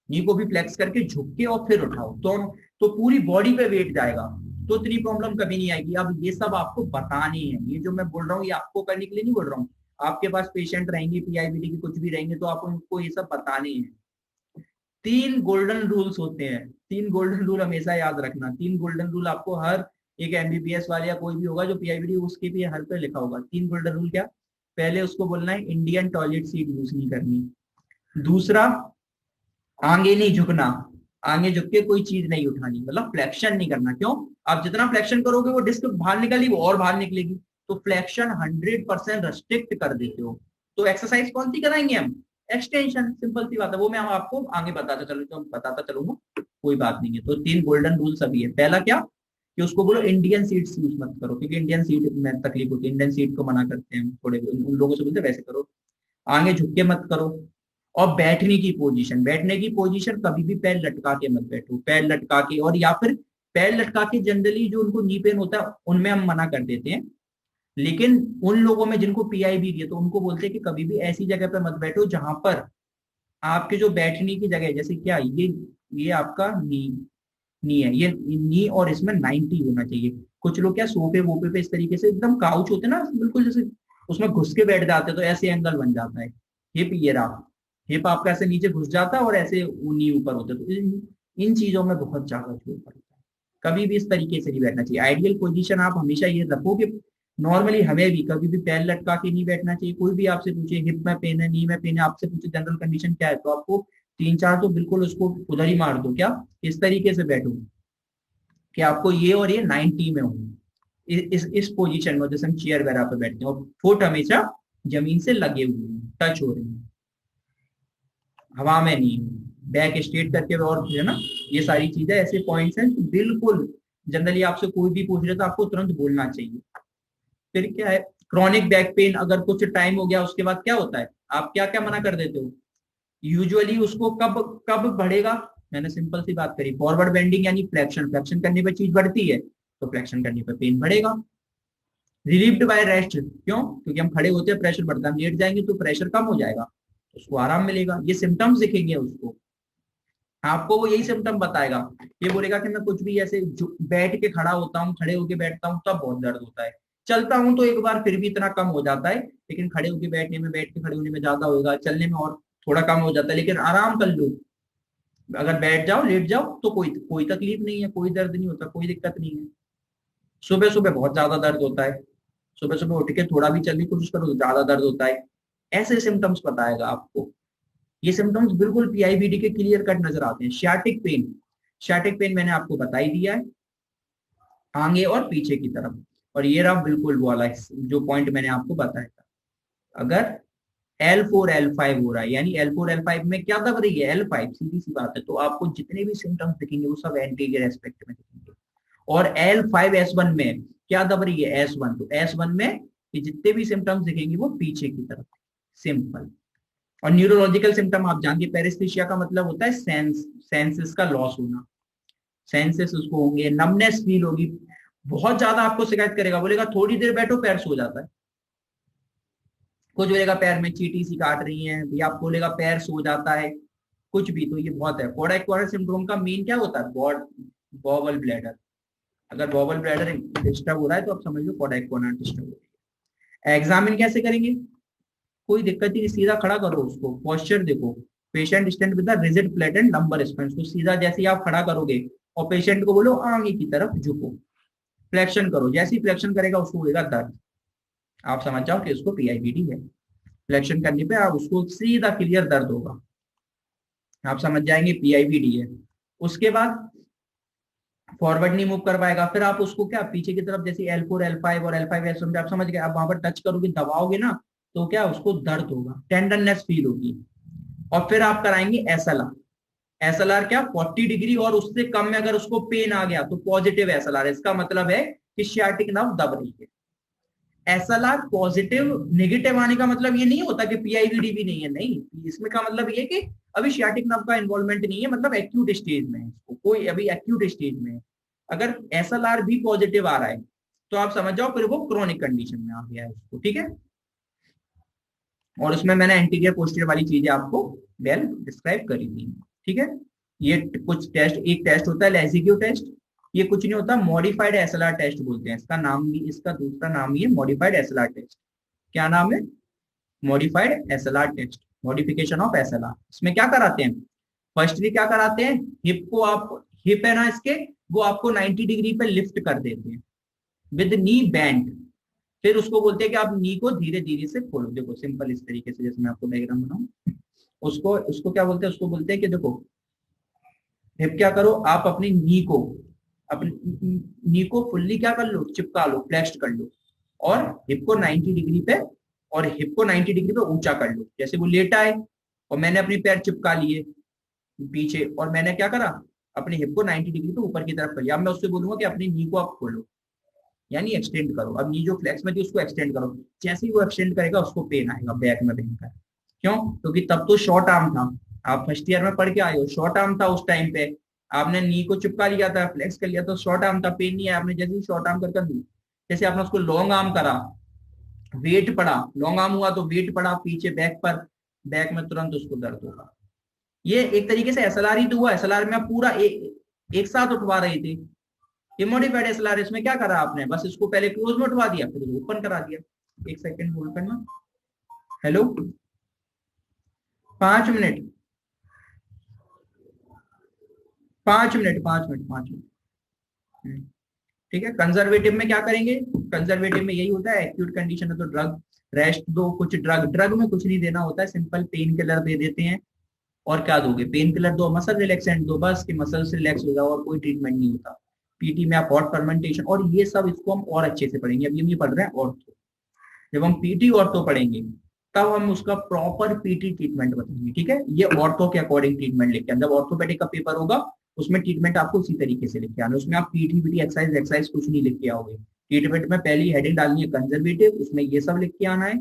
नी को भी फ्लेक्स करके झुक के और फिर उठाओ, तो पूरी बॉडी पे वेट जाएगा, तो इतनी प्रॉब्लम कभी नहीं आएगी। अब ये सब आपको बतानी है, ये जो मैं बोल रहा हूँ ये आपको करने के लिए नहीं बोल रहा हूँ। आपके पास पेशेंट रहेंगे, पीआईबीडी के कुछ भी रहेंगे, तो आप उनको ये सब बताने हैं। 3 गोल्डन रूल्स होते हैं, 3 गोल्डन रूल हमेशा याद रखना। 3 गोल्डन रूल आपको हर एक एमबीबीएस वाले या कोई भी होगा जो पीआईबीडी, उसके भी हर पे लिखा होगा। 3 गोल्डन रूल क्या, पहले उसको बोलना है इंडियन टॉयलेट सीट यूज नहीं करनी। दूसरा, आगे नहीं झुकना, आगे झुक के कोई चीज नहीं उठानी, मतलब फ्लेक्शन नहीं करना। क्यों, आप जितना फ्लेक्शन करोगे वो डिस्क बाहर निकलेगी, वो और बाहर निकलेगी, तो फ्लेक्शन 100% रेस्ट्रिक्ट कर देते हो। तो एक्सरसाइज कौन सी कराएंगे हम, एक्सटेंशन, सिंपल सी बात है, वो मैं आपको आगे बताता चलूंगा, कोई बात नहीं है। तो 3 गोल्डन रूल्स अभी है। पहला क्या, कि उसको बोलो इंडियन सीट्स यूज मत करो, क्योंकि इंडियन सीट में तकलीफ होती है, इंडियन सीट को मना करते हैं थोड़े, उन लोगों से बोलते हैं वैसे करो। आगे झुक के मत करो। और बैठने की पोजीशन, बैठने की पोजीशन कभी भी पैर लटका के मत बैठो, पैर लटका के, और या फिर पैर लटका के जनरली जो उनको नी पेन होता है उनमें हम मना कर देते हैं, लेकिन उन लोगों में जिनको पीआईबी है तो उनको बोलते हैं कि कभी भी ऐसी जगह पर मत बैठो जहां पर आपके जो बैठने की जगह है, जैसे क्या ये आपका नी है, ये नी और इसमें 90 होना चाहिए। कुछ लोग क्या सोफे वोफे पे इस तरीके से एकदम काउच होते हैं ना, बिल्कुल जैसे उसमें घुस के बैठ जाते हैं, तो ऐसे एंगल बन जाता है। हिप ये रहा, हिप आपका ऐसे नीचे घुस जाता है और ऐसे नी ऊपर होते हैं, तो इन चीजों में बहुत ज्यादा जोर पड़ता है। कभी भी इस तरीके से नहीं बैठना चाहिए। आइडियल पोजीशन आप हमेशा ये रखो कि नॉर्मली हमें भी कभी भी पैर लटका के नहीं बैठना चाहिए। कोई भी आपसे पूछे हिप में पेन है, नी में पेन है, आपसे पूछे जनरल कंडीशन क्या है, तो आपको 3 4 तो बिल्कुल उसको उधर ही मार दो, क्या इस तरीके से बैठो कि आपको ये और ये 90 में हो, इस पोजीशन में, जैसे हम चेयर वगैरह पे बैठते हैं, और फुट हमेशा जमीन से लगे हुए हैं, टच हो रहे हैं, हवा में नहीं, बैक स्ट्रेट करके, और है ना, ये सारी चीजें ऐसे पॉइंट्स हैं बिल्कुल। जनरली आपसे कोई भी पूछ रहे तो आपको तुरंत बोलना चाहिए। फिर क्या है, क्रॉनिक बैक पेन अगर कुछ टाइम हो गया उसके बाद क्या होता है, आप क्या क्या मना कर देते हो यूजुअली उसको, कब कब बढ़ेगा। मैंने सिंपल सी बात करी, फॉरवर्ड बेंडिंग यानी फ्लेक्शन, फ्लेक्शन करने पर चीज बढ़ती है, तो फ्लेक्शन करने पर पेन बढ़ेगा। रिलीव्ड बाय रेस्ट, क्यों, क्योंकि हम खड़े होते हैं प्रेशर बढ़ता है, हम लेट जाएंगे तो प्रेशर कम हो जाएगा, तो उसको आराम मिलेगा। ये सिम्टम्स दिखेंगे उसको, आपको वो यही सिम्टम बताएगा। ये बोलेगा कि मैं कुछ भी ऐसे बैठ के खड़ा होता हूँ, खड़े होके बैठता हूँ तब बहुत दर्द होता है, चलता हूँ तो एक बार फिर भी इतना कम हो जाता है, लेकिन खड़े होके बैठने में, बैठ के खड़े होने में ज्यादा होगा, चलने में और थोड़ा कम हो जाता है, लेकिन आराम कर लो। अगर बैठ जाओ, लेट जाओ तो कोई कोई तकलीफ नहीं है, कोई दर्द नहीं होता, कोई दिक्कत नहीं है। सुबह सुबह बहुत ज्यादा दर्द होता है, सुबह सुबह उठ के थोड़ा भी चलने की कोशिश करो तो ज्यादा दर्द होता है। ऐसे सिम्टम्स बताएगा आपको। ये सिम्टम्स बिल्कुल पीआईबीडी के क्लियर कट नजर आते हैं। सियाटिक पेन मैंने आपको बता ही दिया है, आगे और पीछे की तरफ। और ये रहा बिल्कुल वो वाला जो पॉइंट मैंने आपको बताया था, अगर L4 L5 हो रहा है, यानी L4 L5 में क्या दब रही है, L5, सीधी सी बात है, तो आपको जितने भी सिम्टम्स दिखेंगे वो सब एंटीरियर एस्पेक्ट में दिखेंगे। और L5 S1 में क्या दब रही है, S1, तो S1 में ये जितने भी सिम्टम्स दिखेंगे वो पीछे की तरफ, सिंपल। और न्यूरोलॉजिकल सिम्टम आप जानते हैं, पेरिस्थेशिया का मतलब होता है सेंसेस का लॉस होना, सेंसेस उसको होंगे, नमनेस फील होगी, बहुत ज्यादा आपको शिकायत करेगा, बोलेगा थोड़ी देर बैठो पैर सो जाता है, कुछ बोलेगा पैर में चींटी सी काट रही है, या आप बोलेगा पैर सो जाता है, कुछ भी, तो ये बहुत है। कोडा इक्वाना सिंड्रोम का मेन क्या होता है, बॉबल ब्लैडर। अगर बॉबल ब्लैडर डिस्टर्ब हो रहा है तो आप समझ लो कोडा इक्वाना डिस्टर्ब हो रही है। एग्जामिन कैसे करेंगे, कोई दिक्कत ही नहीं, सीधा खड़ा करो उसको, पोस्चर देखो, patient stand with the rigid flat and lumbar spine, उसको सीधा जैसे ही आप खड़ा करोगे और पेशेंट को बोलो आगे की तरफ झुको, फ्लेक्शन करो, जैसे ही फ्लेक्शन करेगा उसको होगा दर्द, आप समझ जाओ कि उसको पीआईबीडी है। फ्लेक्शन करने पे आप उसको सीधा क्लियर दर्द होगा, आप समझ जाएंगे पीआईबीडी है। उसके बाद फॉरवर्ड नहीं मूव कर पाएगा, फिर आप उसको क्या पीछे की तरफ, जैसे L4 L5 और L5 S1 आप समझ गए, आप वहां पर टच करोगे दबाओगे ना तो क्या उसको दर्द होगा, टेंडरनेस फील होगी। और फिर आप कराएंगे एसएलआर क्या 40 डिग्री और उससे कम में अगर उसको पेन आ गया तो पॉजिटिव एसएलआर, इसका मतलब है कि सियाटिक नर्व दब रही है। एसएलआर पॉजिटिव नेगेटिव आने का मतलब ये नहीं होता कि पीआईबीडी भी नहीं है, नहीं, इसमें का मतलब ये कि अभी सियाटिक नर्व का इन्वॉल्वमेंट नहीं है, मतलब एक्यूट स्टेज में है, कोई अभी एक्यूट स्टेज में है। अगर एसएलआर भी पॉजिटिव आ रहा है तो आप समझ जाओ फिर वो क्रोनिक कंडीशन में आ गया है उसको, ठीक है। और उसमें मैंने एंटीरियर पोस्टीरियर वाली चीजें आपको वेल डिस्क्राइब करी थी, ठीक है। ये कुछ टेस्ट, एक टेस्ट होता है लेजिक्यू टेस्ट, ये कुछ नहीं होता, मॉडिफाइड एसएलआर टेस्ट बोलते हैं, इसका नाम भी, इसका दूसरा नाम ही है मॉडिफाइड एसएलआर टेस्ट। क्या नाम है, modified SLR test, modification of SLR. इसमें क्या कराते हैं, फर्स्टली क्या कराते हैं, हिप को आप, हिप है ना इसके, वो आपको 90 डिग्री पे लिफ्ट कर देते हैं विद नी बैंड, फिर उसको बोलते हैं कि आप नी को धीरे धीरे से खोलो, देखो सिंपल इस तरीके से, जैसे मैं आपको डायग्राम बनाऊं, उसको उसको क्या बोलते हैं, उसको बोलते हैं कि देखो हिप क्या करो, आप अपनी नी को फुल्ली क्या कर लो, चिपका लो, फ्लेक्स्ड कर लो, और हिप को 90 डिग्री पे, और हिप को 90 डिग्री पे ऊंचा कर लो, जैसे वो लेटा है और मैंने अपनी पैर चिपका लिए पीछे, और मैंने क्या करा, अपने हिप को 90 डिग्री पे ऊपर की तरफ कर लिया। अब मैं उससे बोलूंगा कि अपनी नी को आप खोलो, यानी एक्सटेंड करो, अब नी जो फ्लेक्स में थी उसको एक्सटेंड करो, जैसे ही वो एक्सटेंड करेगा उसको पेन आएगा, बैक में पेन का। क्यों, क्योंकि तब तो शॉर्ट आर्म था, आप फर्स्ट ईयर में पढ़ के आए हो, शॉर्ट आर्म था उस टाइम पे, आपने नी को चिपका लिया था, फ्लेक्स कर लिया, तो शॉर्ट आर्म था, पेन नहीं है। आपने जैसे ही शॉर्ट आर्म कर दी, जैसे आपने उसको लॉन्ग आर्म करा, वेट पड़ा, लॉन्ग आर्म हुआ तो वेट पड़ा पीछे बैक पर, बैक में तुरंत उसको दर्द होगा। ये एक तरीके से एसएलआर ही तो हुआ, एसएलआर में पूरा एक साथ उठवा रहे थे, ये मॉडिफाइड एसएलआर, इसमें क्या करा आपने, बस इसको पहले क्लोज में उठवा दिया फिर ओपन करा दिया। एक सेकंड होल्ड करना, हेलो, 5 मिनट, 5 मिनट, ठीक है। कंजर्वेटिव में क्या करेंगे, कंजर्वेटिव में यही होता है, एक्यूट कंडीशन है तो ड्रग रेस्ट दो, कुछ ड्रग में कुछ नहीं देना होता है, सिंपल पेन किलर दे देते हैं, और क्या दोगे, पेन किलर दो, मसल रिलैक्सेंट दो, बस कि मसल से रिलैक्स हो जाओ, और कोई ट्रीटमेंट नहीं होता। पीटी में आप हॉट फर्मेंटेशन और ये सब, इसको हम और अच्छे से पढ़ेंगे, अभी हम ये पढ़ रहे हैं ऑर्थो, जब हम पीटी ऑर्थो पढ़ेंगे तब हम उसका प्रॉपर पीटी ट्रीटमेंट बताएंगे, ठीक है। ये ऑर्थो के अकॉर्डिंग ट्रीटमेंट लिख के, जब ऑर्थोपेडिक का पेपर होगा उसमें ट्रीटमेंट आपको उसी तरीके से लिख के आना, उसमें आप पीटी पीटी एक्सरसाइज कुछ नहीं लिख के आओगे। ट्रीटमेंट में पहली हेडिंग डालनी है कंजर्वेटिव, उसमें ये सब लिख के आना है,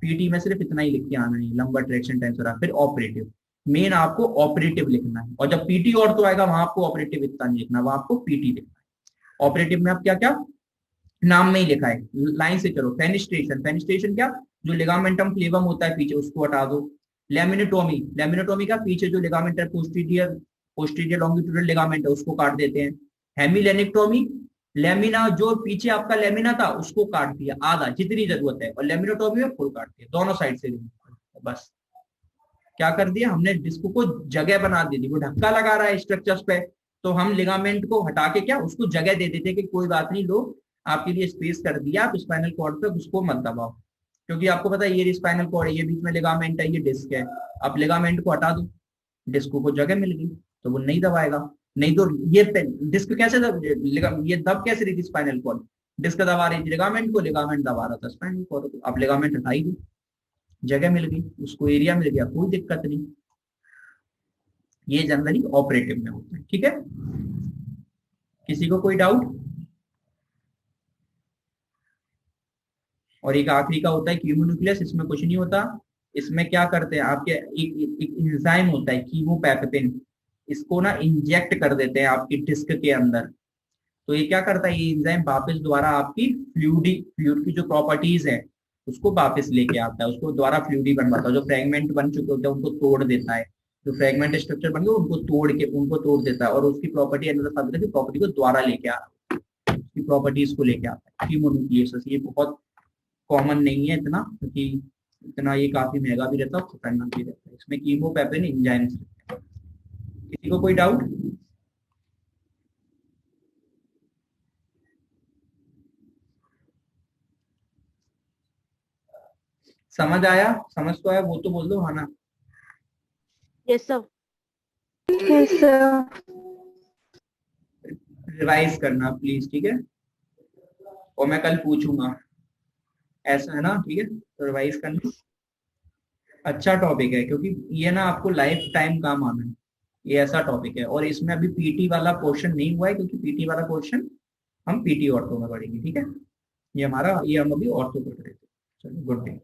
पीटी में सिर्फ इतना ही लिख के आना है, लंबर ट्रैक्शन टेंसर, फिर ऑपरेटिव, मेन आपको ऑपरेटिव लिखना है, और जब पीटी ऑर्थो आएगा वहां आपको ऑपरेटिव इतना नहीं लिखना, वहां आपको पीटी लिखना है। ऑपरेटिव में आप क्या क्या नाम में ही लिखा है, लाइन से चलो, फेनिस्ट्रेशन, फेनिस्ट्रेशन क्या, जो लिगामेंटम फ्लेवम होता है पीछे उसको हटा दो। लेमिनेटोमी, लेमिनेटोमी का पीछे जो लिगामेंट है, पोस्टीरियर लॉन्गिट्यूडल लिगामेंट है उसको काट देते हैं। हेमिलेनिक्टोमी, लेमिना जो पीछे आपका लेमिना था उसको काट दिया आधा, जितनी जरूरत है, और लेमिनेटोमी में फुल काट दिया, दोनों साइड से। बस क्या कर दिया हमने, डिस्क को जगह बना दी थी, वो धक्का लगा रहा है स्ट्रक्चर्स पे, तो हम लिगामेंट को हटा के क्या उसको जगह दे देते कि कोई बात नहीं, लो आपके लिए स्पेस कर दिया, आप स्पाइनल कॉर्ड पे उसको मत दबाओ, क्योंकि आपको पता है ये स्पाइनल कॉर्ड है, ये बीच में लिगामेंट है, ये डिस्क है। आप लिगामेंट को हटा दो, डिस्क को जगह मिल गई, तो वो नहीं दबाएगा। नहीं तो ये डिस्क कैसे ये दब कैसे रही थी स्पाइनल कॉर्ड? डिस्क दबा रही थी लिगामेंट को, लिगामेंट दबा रहा था स्पाइनल कॉर्ड को। आप लिगामेंट हटा ही दो, जगह मिल गई, उसको एरिया मिल गया, कोई दिक्कत नहीं। ये जनरली ऑपरेटिव में होता है, ठीक है। किसी को कोई डाउट? और एक आखिरी का होता है कीमोन्यूक्लियस, इसमें कुछ नहीं होता। इसमें क्या करते हैं आपके, एक एंजाइम होता है कीमोपैपेपिन, इसको ना इंजेक्ट कर देते हैं आपकी डिस्क के अंदर। तो ये क्या करता है, ये एंजाइम वापस दोबारा आपकी फ्लूइड की जो प्रॉपर्टीज है उसको वापस लेके आता है, उसको दोबारा फ्लूइडी बनवाता है। जो फ्रेगमेंट बन चुके होते हैं उनको तोड़ देता है, जो फ्रेगमेंट स्ट्रक्चर बन गए उनको तोड़ देता है, और उसकी प्रॉपर्टी प्रॉपर्टी को दोबारा लेके आ रहा है, उसकी प्रॉपर्टीज को लेके आता है कीमोन्यूक्लियस। ये बहुत कॉमन नहीं है इतना, क्योंकि इतना ये काफी महंगा भी रहता है और खतरनाक भी रहता है। इसमें कीमोपैपिन एंजाइम्स। किसी को कोई डाउट? समझ आया? समझ तो आया वो तो बोल दो, हाँ ना। Yes sir. Yes sir. Revise करना प्लीज, ठीक है, और मैं कल पूछूंगा, ऐसा है ना, ठीक है। तो रिवाइज करना, अच्छा टॉपिक है, क्योंकि ये ना आपको लाइफ टाइम काम आना है। ये ऐसा टॉपिक है, और इसमें अभी पीटी वाला पोर्शन नहीं हुआ है, क्योंकि पीटी वाला पोर्शन हम पीटी ऑर्थो में पढ़ेंगे, ठीक है। ये हम अभी ऑर्थो पढ़ रहे थे। चलो, गुड डे।